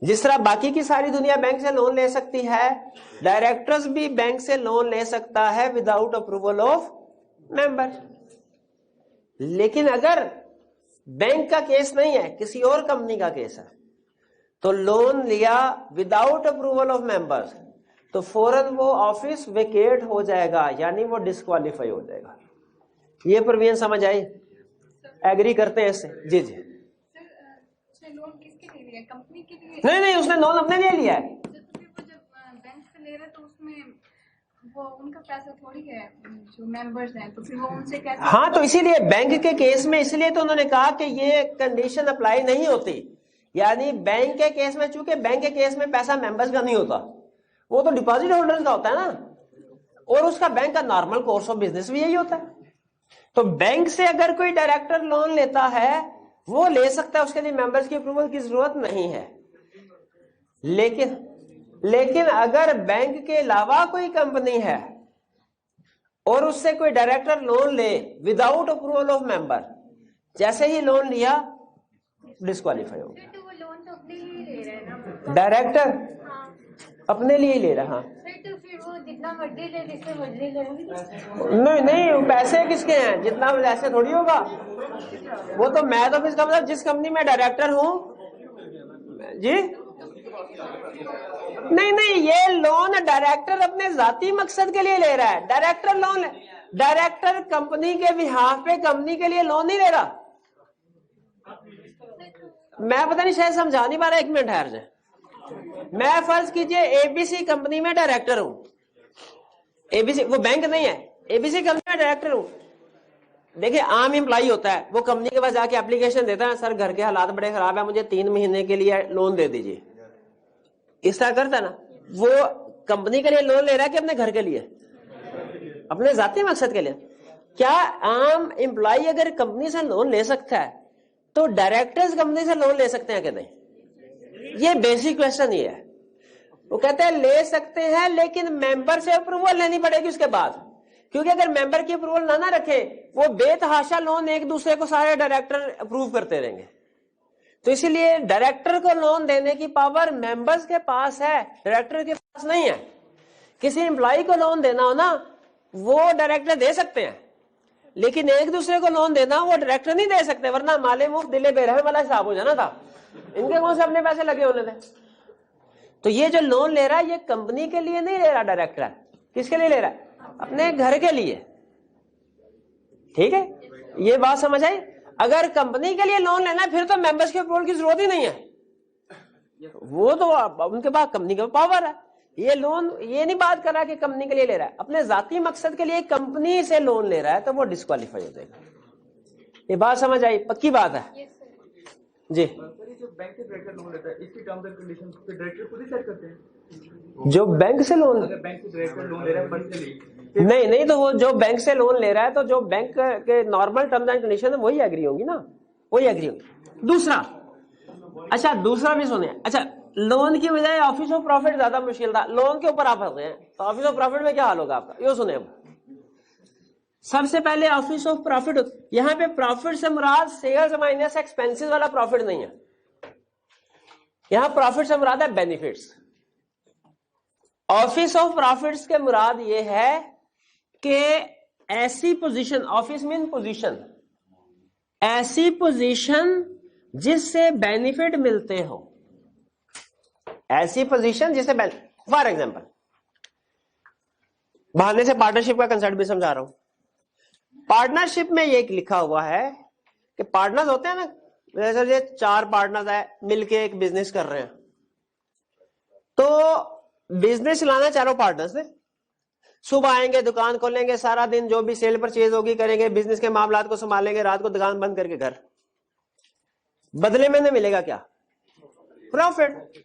जिस तरह बाकी की सारी दुनिया बैंक से लोन ले सकती है, डायरेक्टर्स भी बैंक से लोन ले सकता है विदाउट अप्रूवल ऑफ मेंबर। लेकिन अगर बैंक का केस नहीं है, किसी और कंपनी का केस है, तो लोन लिया विदाउट अप्रूवल ऑफ मेंबर्स, तो फौरन वो ऑफिस वेकेट हो जाएगा, यानी वो डिस्क्वालीफाई हो जाएगा। ये परवीन समझ आई? एग्री करते हैं इससे? जी जी। लोन किसके लिए लिया? कंपनी के लिए? नहीं, उसने लोन अपने लिए लिया है। तो फिर वो जब बैंक से ले रहे तो उसमें वो उनका पैसा थोड़ी है, जो मेंबर्स हैं, तो फिर वो उनसे कैसे? हाँ, तो इसीलिए बैंक के केस में इसलिए तो उन्होंने कहा कि ये कंडीशन अप्लाई नहीं होती। यानी बैंक के केस में, चूंकि बैंक के केस में पैसा मेंबर्स का नहीं होता, वो तो डिपॉजिट होल्डर्स का होता है ना, और उसका बैंक का नॉर्मल कोर्स ऑफ बिजनेस भी यही होता है। तो बैंक से अगर कोई डायरेक्टर लोन लेता है वो ले सकता है, उसके लिए मेंबर्स की अप्रूवल की जरूरत नहीं है। लेकिन अगर बैंक के अलावा कोई कंपनी है और उससे कोई डायरेक्टर लोन ले विदाउट अप्रूवल ऑफ मेंबर, जैसे ही लोन लिया डिस्क्वालीफाई हो गया। तो वो लोन तो अपने लिए ले रहे हैं ना डायरेक्टर? हाँ। अपने लिए ले रहा। तो फिर वो जितना मर्जी ले, जिससे मर्जी नहीं नहीं, पैसे किसके हैं? जितना ऐसे थोड़ी होगा। वो तो मैं तो फिर मतलब जिस कंपनी में डायरेक्टर हूं जी। नहीं, ये लोन डायरेक्टर अपने जाती मकसद के लिए ले रहा है। डायरेक्टर लोन, डायरेक्टर कंपनी के बिहाफ पे कंपनी के लिए लोन नहीं ले रहा। मैं पता नहीं शायद समझा नहीं पा रहा, एक मिनट ठहर जाए। मैं फर्ज कीजिए एबीसी कंपनी में डायरेक्टर हूं। एबीसी वो बैंक नहीं है, एबीसी कंपनी में डायरेक्टर हूं। देखिए, आम एम्प्लॉई होता है, वो कंपनी के पास जाके एप्लीकेशन देता है, सर घर के हालात बड़े खराब है, मुझे 3 महीने के लिए लोन दे दीजिए। इस तरह करता है ना। वो कंपनी के लिए लोन ले रहा है कि अपने घर के लिए? अपने जाती मकसद के लिए। क्या आम एम्प्लॉई अगर कंपनी से लोन ले सकता है तो डायरेक्टर्स कंपनी से लोन ले सकते हैं कि नहीं? ये बेसिक क्वेश्चन ये है। वो कहते हैं ले सकते हैं, लेकिन मेंबर से अप्रूवल लेनी पड़ेगी उसके बाद, क्योंकि अगर मेंबर की अप्रूवल ना रखे वो बेतहाशा लोन एक दूसरे को सारे डायरेक्टर अप्रूव करते रहेंगे। तो इसीलिए डायरेक्टर को लोन देने की पावर मेंबर्स के पास है, डायरेक्टर के पास नहीं है। किसी एम्प्लॉय को लोन देना हो ना, वो डायरेक्टर दे सकते हैं, लेकिन एक दूसरे को लोन देना वो डायरेक्टर नहीं दे सकते, वरना माले मुफ्त दिले बेरहम वाला हिसाब हो जाना था। इनके कौन से अपने पैसे लगे होने थे? तो ये जो लोन ले रहा है ये कंपनी के लिए नहीं ले रहा डायरेक्टर, किसके लिए ले रहा है? अपने घर के लिए। ठीक है, ये बात समझ आई? अगर कंपनी के लिए लोन लेना है फिर तो मेंबर्स के अप्रूवल की जरूरत ही नहीं है, वो तो उनके पास कंपनी का पावर है। ये लोन ये नहीं बात कर रहा कि कंपनी के लिए ले रहा है, अपने जाती मकसद के लिए कंपनी से लोन ले रहा है तो वो डिस्क्वालीफाई हो जाएगा। ये बात समझ आई? पक्की बात है जी। सर ये जो बैंक से डायरेक्टर लोन लेता है इसकी टर्म्स एंड कंडीशन पे डायरेक्टर खुद ही सेट करते हैं? जो बैंक से लोन, अगर बैंक से डायरेक्टर लोन ले रहा है पर्सनली, नहीं तो वो जो बैंक से लोन ले रहा है तो जो बैंक के नॉर्मल टर्म्स एंड कंडीशन है वही एग्री होगी ना, वही एग्री होगी। दूसरा, अच्छा दूसरा भी सुने, अच्छा लोन की बजाय ऑफिस ऑफ प्रॉफिट ज्यादा मुश्किल था, लोन के ऊपर आप फंसे हैं तो ऑफिस ऑफ प्रॉफिट में क्या हाल होगा आपका, यो सुने। सबसे पहले ऑफिस ऑफ प्रॉफिट, यहां पे प्रॉफिट से मुराद सेल्स माइनस एक्सपेंसेस वाला प्रॉफिट नहीं है, यहां प्रॉफिट से मुराद है बेनिफिट्स। ऑफिस ऑफ प्रॉफिट्स के मुराद ये है कि ऐसी पोजीशन, ऑफिस मीन पोजीशन, ऐसी पोजीशन जिससे बेनिफिट मिलते हो, ऐसी पोजीशन जिससे फॉर एग्जांपल बहाने से पार्टनरशिप का कंसेप्ट भी समझा रहा हूं। पार्टनरशिप में ये लिखा हुआ है कि पार्टनर्स होते हैं ना, जैसे ये 4 पार्टनर्स है मिलके एक बिजनेस कर रहे हैं, तो बिजनेस चलाना चारों पार्टनर्स ने, सुबह आएंगे दुकान खोलेंगे, सारा दिन जो भी सेल परचेज होगी करेंगे, बिजनेस के मामलात को संभालेंगे, रात को दुकान बंद करके घर, बदले में नहीं मिलेगा क्या? प्रॉफिट,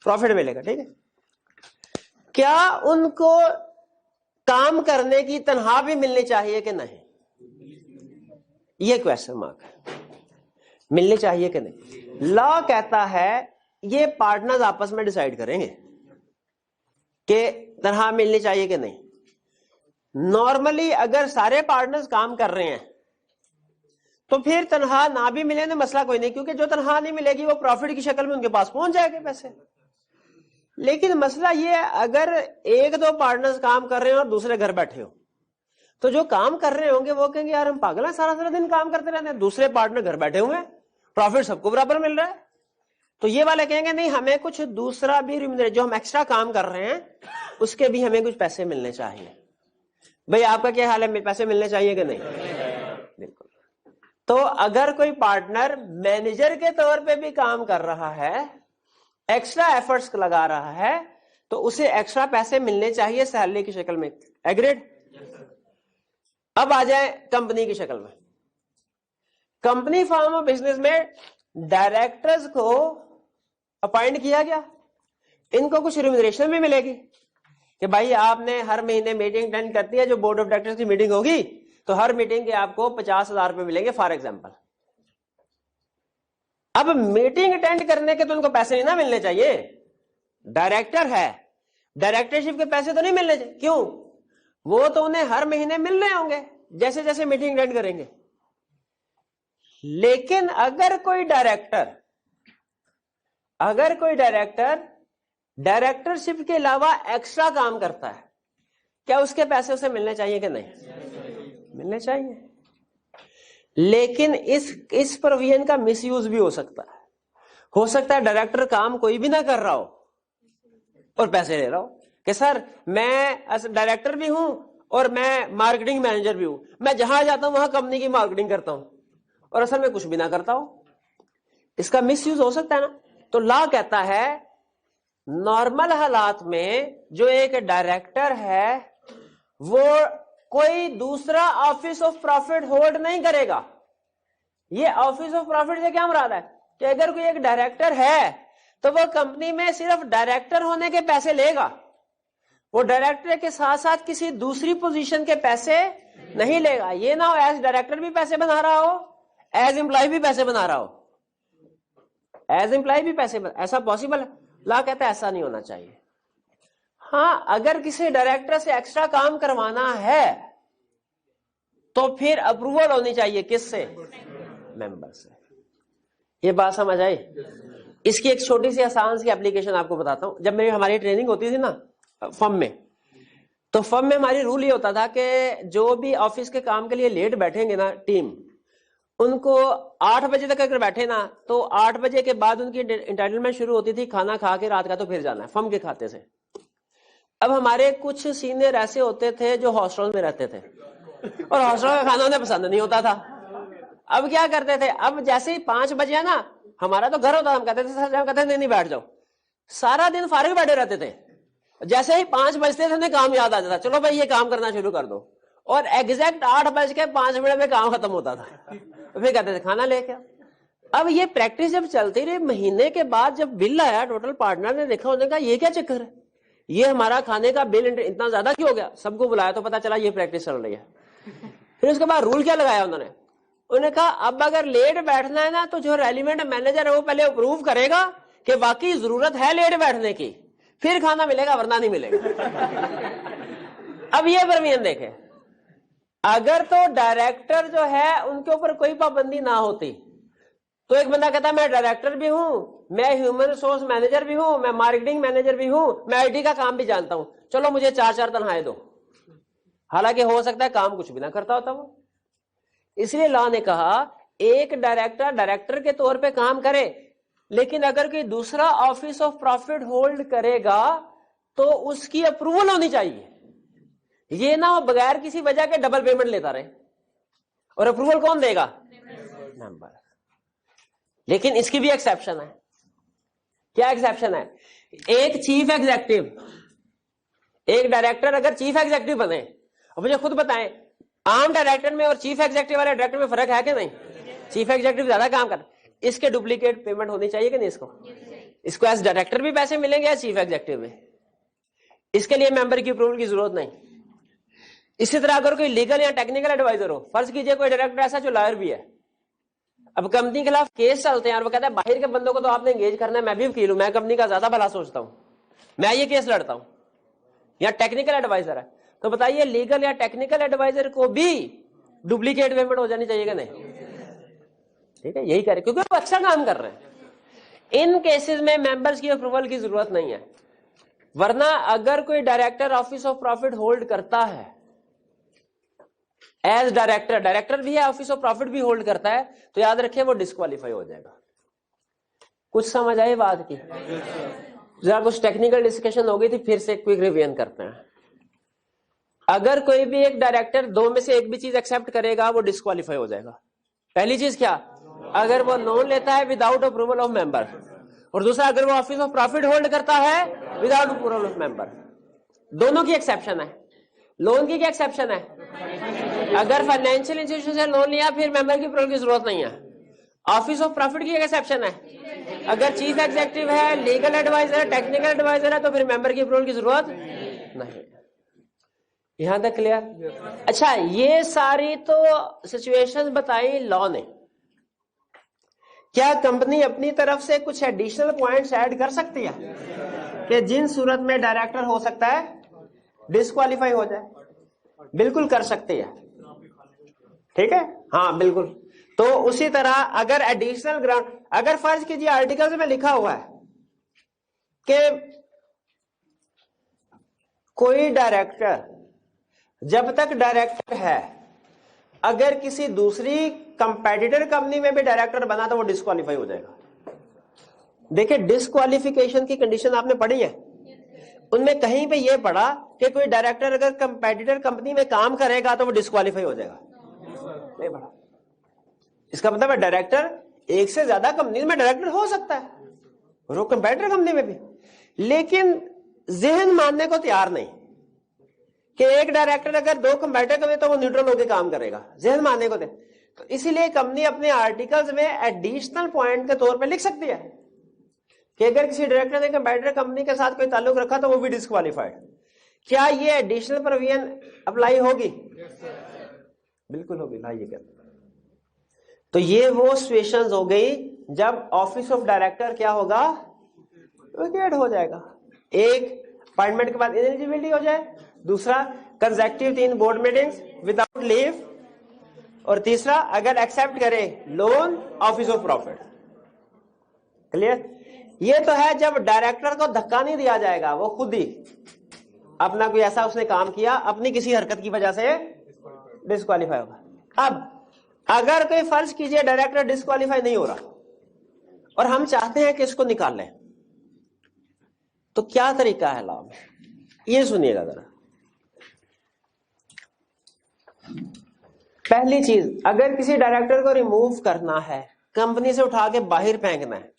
प्रॉफिट मिलेगा। ठीक है, क्या उनको काम करने की तनख्वाह भी मिलनी चाहिए कि नहीं? ये क्वेश्चन मार्क है, मिलनी चाहिए कि नहीं। लॉ कहता है ये पार्टनर्स आपस में डिसाइड करेंगे कि तनख्वाह मिलनी चाहिए कि नहीं। नॉर्मली अगर सारे पार्टनर्स काम कर रहे हैं तो फिर तनख्वाह ना भी मिले ना मसला कोई नहीं, क्योंकि जो तनख्वाह नहीं मिलेगी वो प्रॉफिट की शक्ल में उनके पास पहुंच जाएंगे पैसे। लेकिन मसला ये है अगर 1-2 पार्टनर्स काम कर रहे हैं और दूसरे घर बैठे हो, तो जो काम कर रहे होंगे वो कहेंगे यार हम पागल हैं, सारा दिन काम करते रहते हैं, दूसरे पार्टनर घर बैठे हुए हैं, प्रॉफिट सबको बराबर मिल रहा है। तो ये वाले कहेंगे नहीं हमें कुछ दूसरा भी रिम्यूनरेशन, जो हम एक्स्ट्रा काम कर रहे हैं उसके भी हमें कुछ पैसे मिलने चाहिए। भाई आपका क्या हाल है, पैसे मिलने चाहिए कि नहीं? बिल्कुल। तो अगर कोई पार्टनर मैनेजर के तौर पे भी काम कर रहा है, एक्स्ट्रा एफर्ट्स लगा रहा है, तो उसे एक्स्ट्रा पैसे मिलने चाहिए सैलरी की शक्ल में। एग्रीड? अब आ जाए कंपनी की शक्ल में। कंपनी फॉर्म ऑफ बिजनेस में डायरेक्टर्स को अपॉइंट किया गया, इनको कुछ रिम्यूनरेशन भी मिलेगी कि भाई आपने हर महीने मीटिंग अटेंड करती है, जो बोर्ड ऑफ डायरेक्टर्स की मीटिंग होगी तो हर मीटिंग के आपको 50,000 रुपए मिलेंगे फॉर एग्जाम्पल। अब मीटिंग अटेंड करने के तो उनको पैसे नहीं ना मिलने चाहिए, डायरेक्टर है, डायरेक्टरशिप के पैसे तो नहीं मिलने चाहिए। क्यों? वो तो उन्हें हर महीने मिल रहे होंगे जैसे जैसे मीटिंग अटेंड करेंगे। लेकिन अगर कोई डायरेक्टर डायरेक्टरशिप के अलावा एक्स्ट्रा काम करता है, क्या उसके पैसे उसे मिलने चाहिए कि नहीं? मिलने चाहिए। लेकिन इस प्रोविजन का मिसयूज भी हो सकता है डायरेक्टर काम कोई भी ना कर रहा हो और पैसे ले रहा हो कि सर मैं डायरेक्टर भी हूं और मैं मार्केटिंग मैनेजर भी हूं, मैं जहां जाता हूं वहां कंपनी की मार्केटिंग करता हूं और असल में कुछ भी ना करता हूं। इसका मिसयूज हो सकता है ना। तो लॉ कहता है नॉर्मल हालात में जो एक डायरेक्टर है वो कोई दूसरा ऑफिस ऑफ प्रॉफिट होल्ड नहीं करेगा। ये ऑफिस ऑफ प्रॉफिट से क्या मुराद है कि अगर कोई एक डायरेक्टर है तो वो कंपनी में सिर्फ डायरेक्टर होने के पैसे लेगा, वो डायरेक्टर के साथ साथ किसी दूसरी पोजीशन के पैसे नहीं लेगा। ये ना हो एज डायरेक्टर भी पैसे बना रहा हो, एज एम्प्लॉय भी पैसे बना रहा हो, एज एम्प्लॉय भी पैसे ऐसा पॉसिबल है? लॉ कहता है ऐसा नहीं होना चाहिए। हाँ, अगर किसी डायरेक्टर से एक्स्ट्रा काम करवाना है तो फिर अप्रूवल होनी चाहिए किससे? मेंबर से। ये बात समझ आई? इसकी एक छोटी सी आसान सी एप्लीकेशन आपको बताता हूं। जब हमारी ट्रेनिंग होती थी ना फर्म में, तो फर्म में हमारी रूल ये होता था कि जो भी ऑफिस के काम के लिए लेट बैठेंगे ना टीम, उनको 8 बजे तक अगर बैठे ना तो 8 बजे के बाद उनकी इंटाइटलमेंट शुरू होती थी खाना खा के रात का तो फिर जाना है फम के खाते से। अब हमारे कुछ सीनियर ऐसे होते थे जो हॉस्टल में रहते थे और हॉस्टल का खाना उन्हें पसंद नहीं होता था। अब क्या करते थे, अब जैसे ही 5 बजे है ना, हमारा तो घर होता, हम कहते थे सर, हम कहते थे नहीं बैठ जाओ, सारा दिन फारिग बैठे रहते थे। जैसे ही 5 बजते थे उन्हें काम याद आ जाता, चलो भाई ये काम करना शुरू कर दो, और एग्जैक्ट 8:05 में काम खत्म होता था। फिर कहते थे खाना लेके। अब ये प्रैक्टिस जब चलती रही, महीने के बाद जब बिल आया, टोटल पार्टनर ने देखा, उन्होंने कहा ये क्या चक्कर है, ये हमारा खाने का बिल इतना ज्यादा क्यों हो गया। सबको बुलाया तो पता चला ये प्रैक्टिस चल रही है। फिर उसके बाद रूल क्या लगाया उन्होंने कहा अब अगर लेट बैठना है ना तो जो रेलिवेंट मैनेजर है वो पहले अप्रूव करेगा कि वाकई जरूरत है लेट बैठने की, फिर खाना मिलेगा वरना नहीं मिलेगा। अब ये परमीन देखे, अगर तो डायरेक्टर जो है उनके ऊपर कोई पाबंदी ना होती तो एक बंदा कहता मैं डायरेक्टर भी हूं, मैं ह्यूमन रिसोर्स मैनेजर भी हूं, मैं मार्केटिंग मैनेजर भी हूं, मैं आईटी का काम भी जानता हूं, चलो मुझे 4 तनख्वाहें दो। हालांकि हो सकता है काम कुछ भी ना करता होता वो। इसलिए लॉ ने कहा एक डायरेक्टर के तौर पे काम करे, लेकिन अगर कोई दूसरा ऑफिस ऑफ प्रॉफिट होल्ड करेगा तो उसकी अप्रूवल होनी चाहिए। ये ना हो बगैर किसी वजह के डबल पेमेंट लेता रहे, और अप्रूवल कौन देगा, मेंबर। लेकिन इसकी भी एक्सेप्शन है। क्या एक्सेप्शन है, एक चीफ एग्जेक्टिव, एक डायरेक्टर अगर चीफ एग्जेक्टिव बने, और मुझे खुद बताएं आम डायरेक्टर में और चीफ एग्जेक्टिव वाले डायरेक्टर में फर्क है कि नहीं। चीफ एग्जेक्टिव ज्यादा काम कर, इसके डुप्लीकेट पेमेंट होनी चाहिए कि नहीं, इसको एज डायरेक्टर भी पैसे मिलेंगे या चीफ एग्जेक्टिव में, इसके लिए मेंबर की अप्रूवल की जरूरत नहीं। इसी तरह अगर कोई लीगल या टेक्निकल एडवाइजर हो, फर्ज कीजिए कोई डायरेक्टर ऐसा जो लॉयर भी है, अब कंपनी के खिलाफ केस चलते हैं और वो कहता है बाहर के बंदों को तो आपने एंगेज करना है, मैं भी वकील हूं, मैं कंपनी का ज्यादा भला सोचता हूं, मैं ये केस लड़ता हूं, या टेक्निकल एडवाइजर है, तो बताइए लीगल या टेक्निकल एडवाइजर को भी डुप्लीकेट पेमेंट हो जानी चाहिए कि नहीं। ठीक है, यही करे क्योंकि वो अच्छा काम कर रहे हैं। इन केसेस में मेंबर्स की अप्रूवल की जरूरत नहीं है। वरना अगर कोई director office of profit hold करता है एज डायरेक्टर भी है, ऑफिस ऑफ प्रॉफिट भी होल्ड करता है, तो याद रखिए वो डिस्क्वालीफाई हो जाएगा। कुछ समझ आई बात की? जरा कुछ टेक्निकल डिस्कशन हो गई थी, फिर से क्विक रिवीजन करते हैं। अगर कोई भी एक डायरेक्टर दो में से एक भी चीज एक्सेप्ट करेगा वो डिस्क्वालीफाई हो जाएगा। पहली चीज क्या, अगर वो लोन लेता है विदाउट अप्रूवल ऑफ मेंबर, और दूसरा अगर वो ऑफिस ऑफ प्रॉफिट होल्ड करता है विदाउट अप्रूवल ऑफ मेंबर। दोनों की एक्सेप्शन है। लोन की क्या एक्सेप्शन है, अगर फाइनेंशियल इंस्टीट्यूशन से लोन लिया फिर मेंबर की अप्रूवल की जरूरत नहीं है। ऑफिस ऑफ प्रॉफिट की एक्सेप्शन है, अगर चीफ एग्जेक्टिव है, लीगल एडवाइजर, टेक्निकल एडवाइजर है, तो फिर मेंबर की अप्रूवल की जरूरत नहीं। यहां तक क्लियर? अच्छा, ये सारी तो सिचुएशंस बताई लॉ ने। क्या कंपनी अपनी तरफ से कुछ एडिशनल पॉइंट्स ऐड कर सकती है कि जिन सूरत में डायरेक्टर हो सकता है डिस्क्वालीफाई हो जाए? बिल्कुल कर सकती है। ठीक है, हाँ बिल्कुल। तो उसी तरह अगर एडिशनल ग्राउंड, अगर फर्ज कीजिए आर्टिकल्स में लिखा हुआ है कि कोई डायरेक्टर जब तक डायरेक्टर है, अगर किसी दूसरी कंपेटिटर कंपनी में भी डायरेक्टर बना तो वो डिस्क्वालीफाई हो जाएगा। देखिए, डिस्क्वालिफिकेशन की कंडीशन आपने पढ़ी है, उनमें कहीं पे ये पढ़ा कि कोई डायरेक्टर अगर कंपेटिटर कंपनी में काम करेगा तो वो डिस्क्वालीफाई हो जाएगा? नहीं पढ़ा। इसका मतलब है डायरेक्टर एक से ज्यादा कंपनी में डायरेक्टर हो सकता है, और वो कंपेटिटर कंपनी में भी, लेकिन जहन मानने को तैयार नहीं कि एक डायरेक्टर अगर दो कंपेटिटर में तो वो न्यूट्रल होकर काम करेगा, जहन मानने को तो इसीलिए कंपनी अपने आर्टिकल्स में एडिशनल पॉइंट के तौर पे लिख सकती है कि अगर किसी डायरेक्टर ने कंपेटिटर कंपनी के साथ कोई ताल्लुक रखा तो वो भी डिस्क्वालीफाइड। क्या ये एडिशनल प्रोविजन अप्लाई होगी? बिल्कुल होगी। ये कहते हैं। तो ये वो सिचुएशंस हो गई जब ऑफिस ऑफ डायरेक्टर क्या होगा, वेकेट हो जाएगा। एक, अपॉइंटमेंट के बाद इनएलिजिबिलिटी हो जाए, दूसरा consecutive 3 board meetings without leave, और तीसरा अगर एक्सेप्ट करे loan office of profit. Clear? ये तो है जब डायरेक्टर को धक्का नहीं दिया जाएगा, वो खुद ही अपना कोई ऐसा उसने काम किया अपनी किसी हरकत की वजह से डिस्क्वालीफाई होगा। अब अगर कोई फर्ज कीजिए डायरेक्टर डिस्क्वालीफाई नहीं हो रहा और हम चाहते हैं कि इसको निकाल लें, तो क्या तरीका है लाभ? ये सुनिएगा जरा। पहली चीज, अगर किसी डायरेक्टर को रिमूव करना है, कंपनी से उठा के बाहर फेंकना है,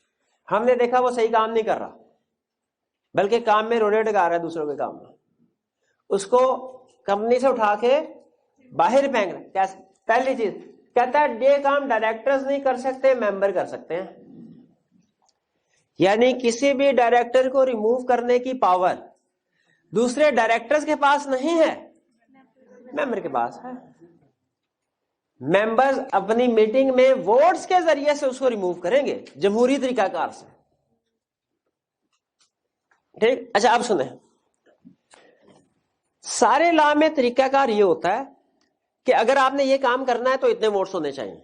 हमने देखा वो सही काम नहीं कर रहा बल्कि काम में रोड़े टिका रहा है दूसरों के काम में, उसको कंपनी से उठा के बाहर फेंकना। कैसे? पहली चीज कहता है ये काम डायरेक्टर्स नहीं कर सकते, मेंबर कर सकते हैं। यानी किसी भी डायरेक्टर को रिमूव करने की पावर दूसरे डायरेक्टर्स के पास नहीं है, मेंबर के पास है। मेंबर्स अपनी मीटिंग में वोट्स के जरिए से उसको रिमूव करेंगे, जमहूरी तरीकाकार से। ठीक, अच्छा अब सुने, सारे लॉ में तरीकाकार ये होता है कि अगर आपने ये काम करना है तो इतने वोट्स होने चाहिए,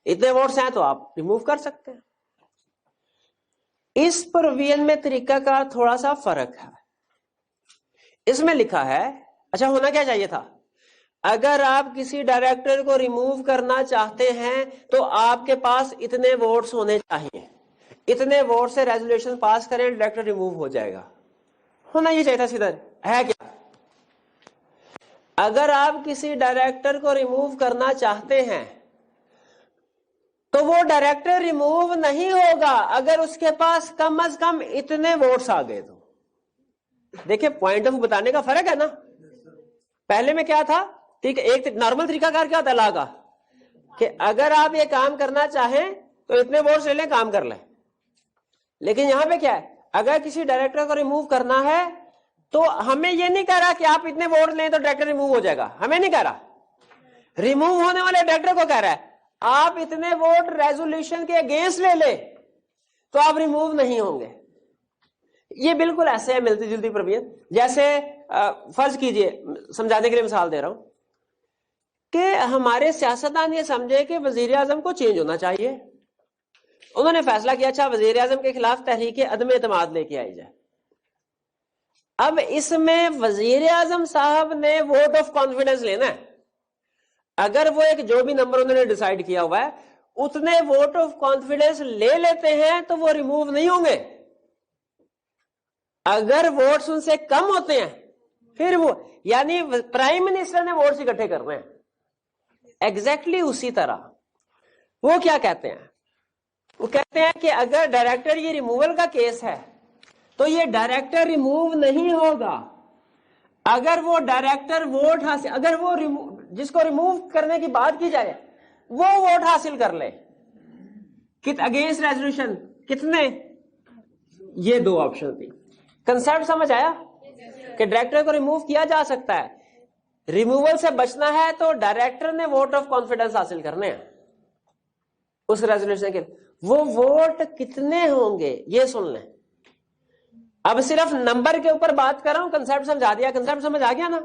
इतने वोट्स हैं तो आप रिमूव कर सकते हैं। इस प्रोविजन में तरीकाकार थोड़ा सा फर्क है। इसमें लिखा है, अच्छा होना क्या चाहिए था, अगर आप किसी डायरेक्टर को रिमूव करना चाहते हैं तो आपके पास इतने वोट्स होने चाहिए, इतने वोट से रेजोल्यूशन पास करें, डायरेक्टर रिमूव हो जाएगा। होना ये चाहिए था सीधा, है क्या? अगर आप किसी डायरेक्टर को रिमूव करना चाहते हैं तो वो डायरेक्टर रिमूव नहीं होगा अगर उसके पास कम से कम इतने वोट्स आ गए। तो देखिए पॉइंट ऑफ बताने का फर्क है ना। पहले में क्या था, ठीक है, एक नॉर्मल तरीकाकार क्या होता है ला का, कि अगर आप ये काम करना चाहें तो इतने वोट्स ले लें, काम कर लें। लेकिन यहां पे क्या है, अगर किसी डायरेक्टर को रिमूव करना है तो हमें ये नहीं कह रहा कि आप इतने वोट लें तो डायरेक्टर रिमूव हो जाएगा, हमें नहीं कह रहा। रिमूव होने वाले डायरेक्टर को कह रहा है आप इतने वोट रेजोल्यूशन के अगेंस्ट ले ले तो आप रिमूव नहीं होंगे। ये बिल्कुल ऐसे है, मिलती जुलती प्रोविजन। जैसे फर्ज कीजिए, समझाने के लिए मिसाल दे रहा हूं कि हमारे सियासतदान ये समझे कि वजीर आजम को चेंज होना चाहिए। उन्होंने फैसला किया अच्छा वजीर आजम के खिलाफ तहरीक अदम एतमाद लेके आई जाए। अब इसमें वजीर आजम साहब ने वोट ऑफ कॉन्फिडेंस लेना है। अगर वो एक जो भी नंबर उन्होंने डिसाइड किया हुआ है उतने वोट ऑफ कॉन्फिडेंस ले लेते हैं तो वो रिमूव नहीं होंगे। अगर वोट्स उनसे कम होते हैं फिर वो, यानी प्राइम मिनिस्टर ने वोट्स इकट्ठे करने हैं। एग्जैक्टली उसी तरह वो क्या कहते हैं, वो कहते हैं कि अगर डायरेक्टर ये रिमूवल का केस है तो ये डायरेक्टर रिमूव नहीं होगा अगर वो डायरेक्टर वोट हासिल, अगर वो जिसको रिमूव करने की बात की जाए वो वोट हासिल कर ले अगेंस्ट रेजोल्यूशन कितने, ये दो ऑप्शन थी। कंसेप्ट समझ आया कि डायरेक्टर को रिमूव किया जा सकता है, रिमूवल से बचना है तो डायरेक्टर ने वोट ऑफ कॉन्फिडेंस हासिल करने हैं उस रेजोल्यूशन के। वो वोट कितने होंगे ये सुन लें। अब सिर्फ नंबर के ऊपर बात कर रहा हूं, कंसेप्ट समझा दिया, कंसेप्ट समझ आ गया ना।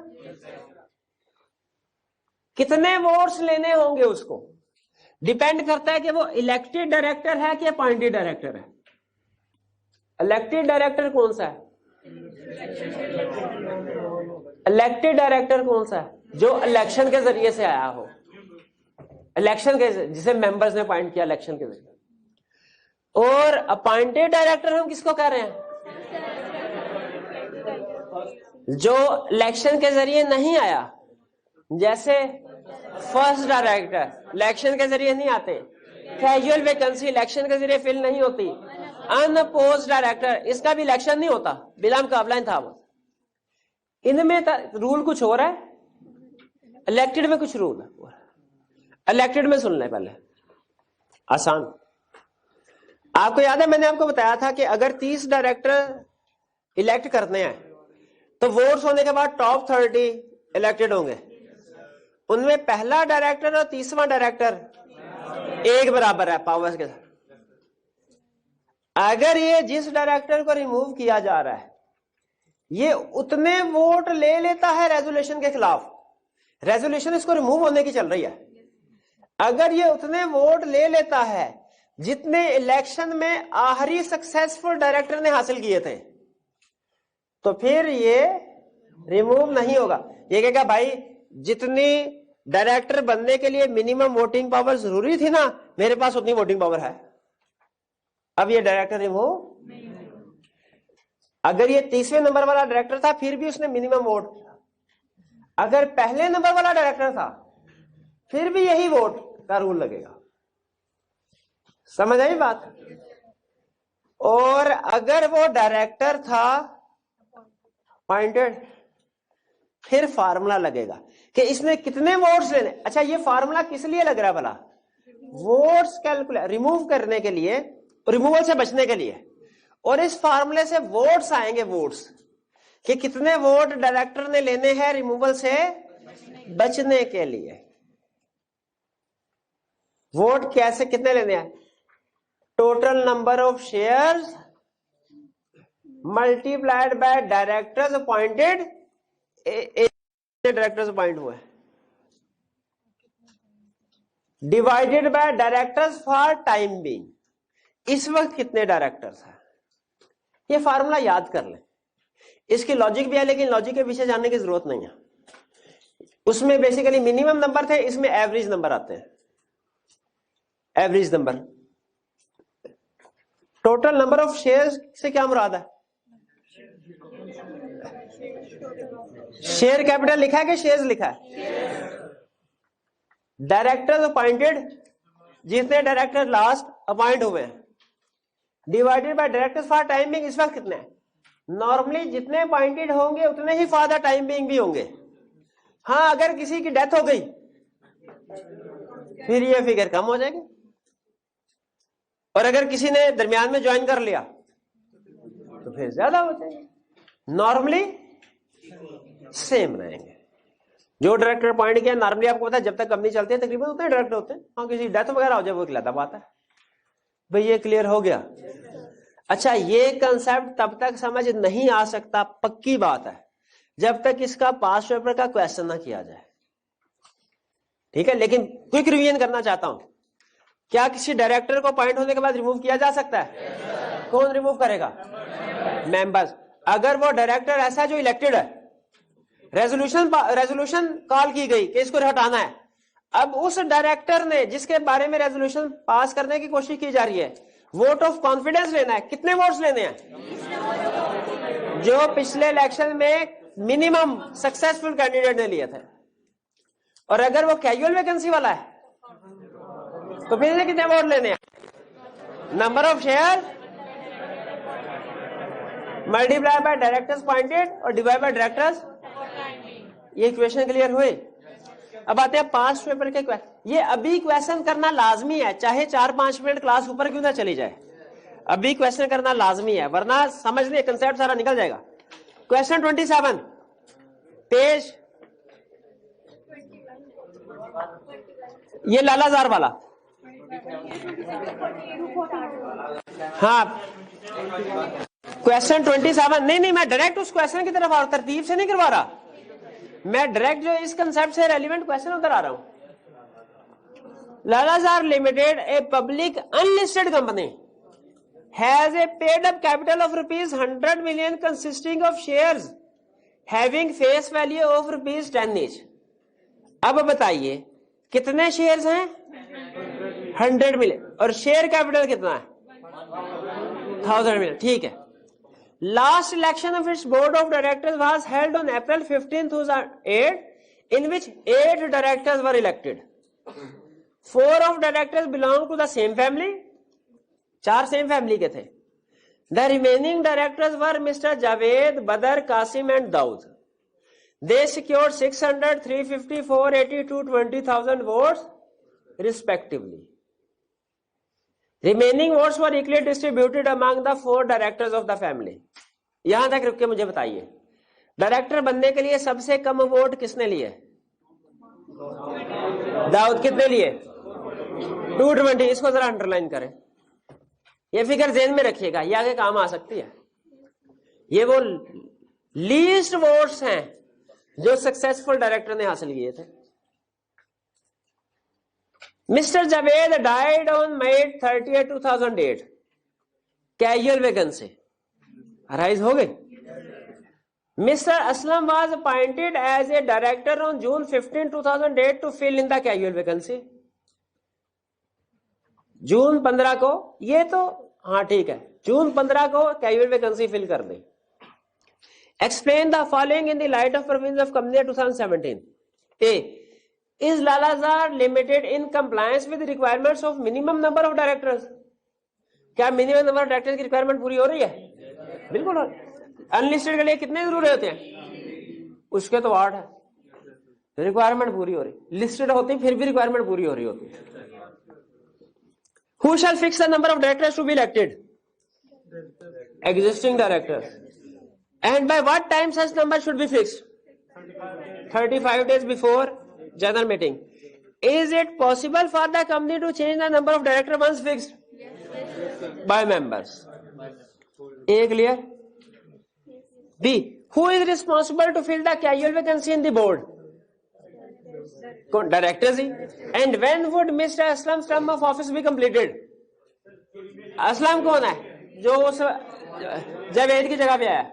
कितने वोट्स लेने होंगे उसको डिपेंड करता है कि वो इलेक्टेड डायरेक्टर है कि अपॉइंटेड डायरेक्टर है। इलेक्टेड डायरेक्टर कौन सा है, इलेक्टेड डायरेक्टर कौन सा है, जो इलेक्शन के जरिए से आया हो, इलेक्शन के जिसे मेंबर्स ने अपॉइंट किया इलेक्शन के जरिए। और अपॉइंटेड डायरेक्टर हम किसको कह रहे हैं, जो इलेक्शन के जरिए नहीं आया। जैसे फर्स्ट डायरेक्टर इलेक्शन के जरिए नहीं आते, कैजुअल वैकेंसी इलेक्शन के जरिए फिल नहीं होती, अनअपोज्ड डायरेक्टर इसका भी इलेक्शन नहीं होता, बिला मुकाबला इंतखाब। इनमें रूल कुछ हो रहा है, इलेक्टेड में कुछ रूल है। इलेक्टेड में सुन लें पहले, आसान। आपको याद है मैंने आपको बताया था कि अगर 30 डायरेक्टर इलेक्ट करने हैं तो वोट्स होने के बाद टॉप 30 इलेक्टेड होंगे। उनमें पहला डायरेक्टर और 30वां डायरेक्टर एक बराबर है पावर्स के साथ। अगर ये जिस डायरेक्टर को रिमूव किया जा रहा है ये उतने वोट ले लेता है रेजोल्यूशन के खिलाफ, रेजोल्यूशन इसको रिमूव होने की चल रही है, अगर ये उतने वोट ले लेता है जितने इलेक्शन में आखिरी सक्सेसफुल डायरेक्टर ने हासिल किए थे, तो फिर ये रिमूव नहीं होगा। ये कहेगा भाई जितनी डायरेक्टर बनने के लिए मिनिमम वोटिंग पावर जरूरी थी ना, मेरे पास उतनी वोटिंग पावर है, अब ये डायरेक्टर रिमूव। अगर ये 30वें नंबर वाला डायरेक्टर था फिर भी उसने मिनिमम वोट, अगर पहले नंबर वाला डायरेक्टर था फिर भी यही वोट का रूल लगेगा। समझ आई बात? और अगर वो डायरेक्टर था अपॉइंटेड, फिर फार्मूला लगेगा कि इसने कितने वोट्स लेने। अच्छा, ये फार्मूला किस लिए लग रहा है भला? वोट्स कैलकुलेट, रिमूव करने के लिए, रिमूवल से बचने के लिए। और इस फार्मूले से वोट्स आएंगे, वोट्स कि कितने वोट डायरेक्टर ने लेने हैं रिमूवल से बचने के लिए। वोट कैसे कितने लेने हैं? Total number of shares multiplied by directors appointed, directors appoint हुए, divided by directors for time being. इस वक्त कितने डायरेक्टर्स हैं, ये फार्मूला याद कर लें। इसकी लॉजिक भी है लेकिन लॉजिक के पीछे जाने की जरूरत नहीं है। उसमें बेसिकली मिनिमम नंबर थे, इसमें एवरेज नंबर आते हैं। Average number, total number of shares से क्या मुराद है? शेयर कैपिटल लिखा है कि शेयर्स लिखा है? डायरेक्टर्स अपॉइंटेड, जितने डायरेक्टर लास्ट अपॉइंट हुए हैं, divided by directors for time being. इस वक्त कितने हैं? नॉर्मली जितने अपॉइंटेड होंगे उतने ही फॉर द टाइम बीइंग भी होंगे। हाँ, अगर किसी की डेथ हो गई फिर ये फिगर कम हो जाएगी, और अगर किसी ने दरमियान में ज्वाइन कर लिया तो फिर ज्यादा हो जाएंगे। नॉर्मली सेम रहेंगे। जो डायरेक्टर अपॉइंट किया, नॉर्मली आपको पता है जब तक कंपनी चलती है तकरीबन उतने डायरेक्टर होते हैं। हाँ, किसी डेथ वगैरह हो जाए वो एक अलग बात है। भाई ये क्लियर हो गया? अच्छा, ये कंसेप्ट तब तक समझ नहीं आ सकता, पक्की बात है, जब तक इसका पास पेपर का क्वेश्चन ना किया जाए। ठीक है, लेकिन क्विक रिवीजन करना चाहता हूं। क्या किसी डायरेक्टर को अपॉइंट होने के बाद रिमूव किया जा सकता है? कौन रिमूव करेगा? मेंबर्स। अगर वो डायरेक्टर ऐसा जो इलेक्टेड है, रेजोल्यूशन कॉल की गई कि इसको हटाना है, अब उस डायरेक्टर ने जिसके बारे में रेजोल्यूशन पास करने की कोशिश की जा रही है, वोट ऑफ कॉन्फिडेंस लेना है। कितने वोट्स लेने हैं? जो पिछले इलेक्शन में मिनिमम सक्सेसफुल कैंडिडेट ने लिए थे। और अगर वो कैजुअल वैकेंसी वाला है तो फिर कितने वोट लेने हैं? Number of share multiply by directors appointed और डिवाइड बाय डायरेक्टर्स। ये इक्वेशन क्लियर हुई? अब आते हैं पांच पेपर के क्वेश्चन। ये अभी क्वेश्चन करना लाजमी है, चाहे 4-5 मिनट क्लास ऊपर क्यों ना चली जाए, अभी क्वेश्चन करना लाजमी है, वरना समझने कंसेप्ट सारा निकल जाएगा। क्वेश्चन 27 पेज, ये लालाजार वाला। हाँ, क्वेश्चन 27। नहीं, मैं डायरेक्ट उस क्वेश्चन की तरफ आ रहा हूं, तरतीब से नहीं करवा रहा, मैं डायरेक्ट जो इस कंसेप्ट से रेलिवेंट क्वेश्चन उधर आ रहा हूं। Lalazar limited, a public unlisted company, has a paid up capital of ₹100 million consisting of shares having face value of ₹10 each। अब बताइए कितने शेयर्स हैं? 100 million, और शेयर कैपिटल कितना है? 1000 million। ठीक है। Last election of its board of directors was held on April 15, 2008, in which 8 directors were elected. 4 of directors belong to the same family. 4 same family के थे। The remaining directors were Mr. Javed, Badar, Qasim and Daud. They secured 600, 350, 482, 20,000 votes respectively. Remaining votes were equally distributed among the 4 directors of the family. यहां तक रुक के मुझे बताइए, director बनने के लिए सबसे कम वोट किसने लिए? दाऊद। कितने लिए? 220। इसको जरा अंडरलाइन करें, ये फिगर जेन में रखिएगा, ये आगे काम आ सकती है। ये वो लीस्ट वोट्स हैं जो सक्सेसफुल डायरेक्टर ने हासिल किए थे। Mister Javed died on May 30, 2008। Casual vacancy rise हो गई। Mr. Aslam was appointed as a director on June 15, 2008 to fill in the casual vacancy. जून 15 को, ये तो हाँ ठीक है, जून 15 को कैजुअल वैकेंसी फिल कर दे. Explain the following in the light of provisions of Company Act 2017. A. Is Lalazar Limited in compliance with the requirements of minimum number of directors? क्या minimum number of directors की requirement पूरी हो रही है? बिल्कुल. Unlisted के लिए कितने जरूरी होते हैं? उसके तो 8 है. रिक्वायरमेंट पूरी हो रही. लिस्टेड होती फिर भी रिक्वायरमेंट पूरी हो रही होती. Who shall fix the number of directors to be elected? Existing directors. And by what time such number should be fixed? 35 days before general meeting. Is it possible for the company to change the number of directors once fixed? By members. A clear? B. Who is responsible to fill the casual vacancy in the board? Directors he. And when would Mr. Aslam's term of office be completed? Aslam कौन है जो उस जावेद की जगह पे आया?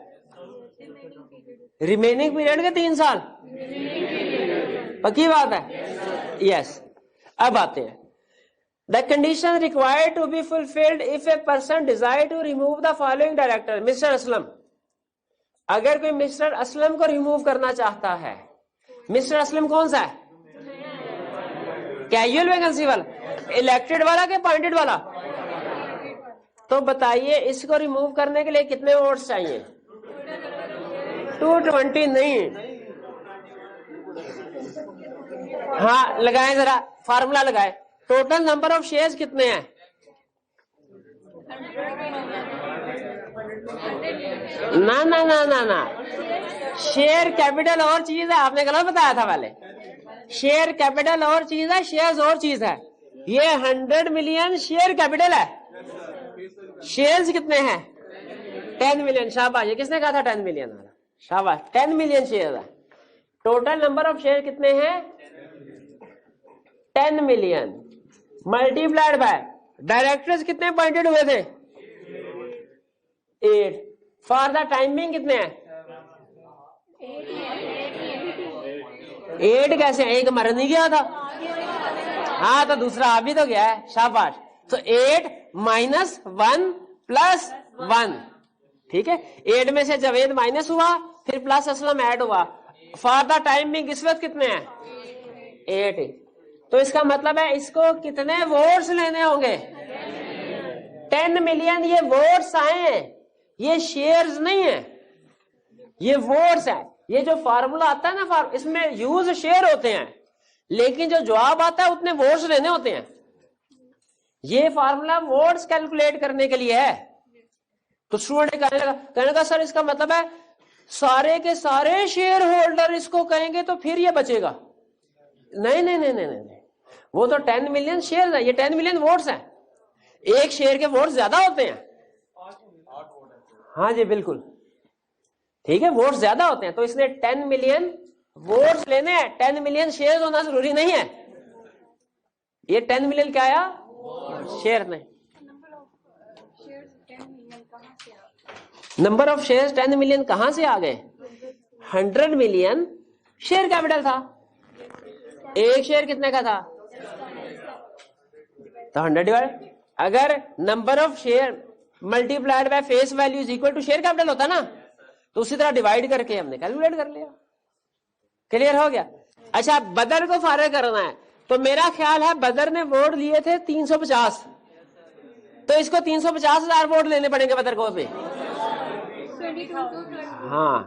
Remaining period के 3 साल. पक्की बात है. यस. अब आते हैं. The condition required to be fulfilled if a person desire to remove the following director. Mr. Aslam. अगर कोई मिस्टर असलम को रिमूव करना चाहता है. मिस्टर असलम कौन सा है? कैजुअल वैकेंसी वाला, इलेक्टेड वाला के अपॉइंटेड वाला? तो बताइए इसको रिमूव करने के लिए कितने वोट्स चाहिए? 220 नहीं. हाँ लगाएं जरा, फार्मूला लगाएं. टोटल नंबर ऑफ शेयर्स कितने हैं? ना ना ना ना ना, शेयर कैपिटल और चीज है. आपने गलत बताया था पहले. शेयर कैपिटल और चीज है, शेयर्स और चीज है. ये 100 मिलियन शेयर कैपिटल है. शेयर्स कितने हैं? 10 मिलियन. शाबाश. ये किसने कहा था 10 मिलियन वाला? शाबाश. 10 मिलियन शेयर है. टोटल नंबर ऑफ शेयर कितने हैं? 10 मिलियन मल्टीप्लाइड बाय डायरेक्टर्स कितने अपॉइंटेड हुए थे? 8. फॉर द टाइमिंग कितने हैं? 8 कैसे? एक मर नहीं गया था. हाँ तो दूसरा आ भी तो गया है. शाबाश. तो 8 माइनस 1 प्लस 1. ठीक है. 8 में से जावेद माइनस हुआ, फिर प्लस असलम ऐड हुआ. फॉर द टाइमिंग इस वक्त कितने हैं? 8. तो इसका मतलब है इसको कितने वोट्स लेने होंगे? 10 मिलियन. ये वोट्स आए हैं, ये शेयर्स नहीं है, ये वोट्स है. ये जो फार्मूला आता है ना, इसमें यूज शेयर होते हैं, लेकिन जो जवाब आता है उतने वोट्स लेने होते हैं. ये फार्मूला वोट्स कैलकुलेट करने के लिए है. तो स्टूडेंट कहने का सर इसका मतलब है सारे के सारे शेयर होल्डर इसको कहेंगे तो फिर ये बचेगा. नहीं नहीं नहीं नहीं नहीं, वो तो 10 मिलियन शेयर है, ये 10 मिलियन वोट्स हैं. एक शेयर के वोट्स ज्यादा होते हैं. हाँ जी बिल्कुल ठीक है, वोट्स ज्यादा होते हैं. तो इसने 10 मिलियन वोट्स लेने हैं. 10 मिलियन शेयर होना जरूरी नहीं है. ये 10 मिलियन क्या आया? शेयर नहीं. नंबर ऑफ शेयर 10 मिलियन कहां से आ गए? 100 मिलियन शेयर कैपिटल था. एक शेयर कितने का था? तो 100 डिवाइड. अगर number of share multiplied by face value is equal to share capital होता ना, तो उसी तरह डिवाइड करके हमने कैलकुलेट कर लिया. क्लियर हो गया? अच्छा, बदर को फारिग करना है तो मेरा ख्याल है बदर ने वोट लिए थे 350, तो इसको 350,000 वोट लेने पड़ेंगे बदर को भी. हाँ,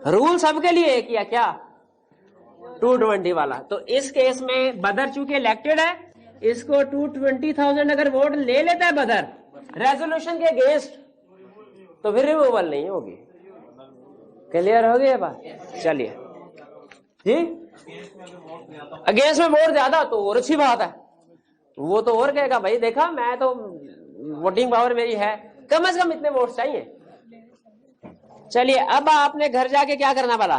रूल सबके लिए किया क्या? 220 वाला. तो इस केस में बदर चूंकि इलेक्टेड है, इसको 220,000 अगर वोट ले लेता है बदर रेजोल्यूशन के अगेंस्ट, तो फिर रिमूवल नहीं होगी. क्लियर हो गया बात? चलिए जी. अगेंस्ट में वोट ज्यादा तो और अच्छी बात है. वो तो और कहेगा भाई देखा मैं तो वोटिंग पावर मेरी है, कम से कम इतने वोट चाहिए. चलिए अब आपने घर जाके क्या करना वाला?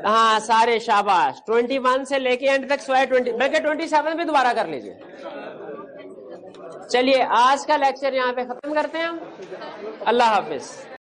हाँ सारे शाबाश. 21 से लेके एंड तक 20 बल्कि 27 भी दोबारा कर लीजिए. चलिए आज का लेक्चर यहाँ पे खत्म करते हैं हम. अल्लाह हाफिज.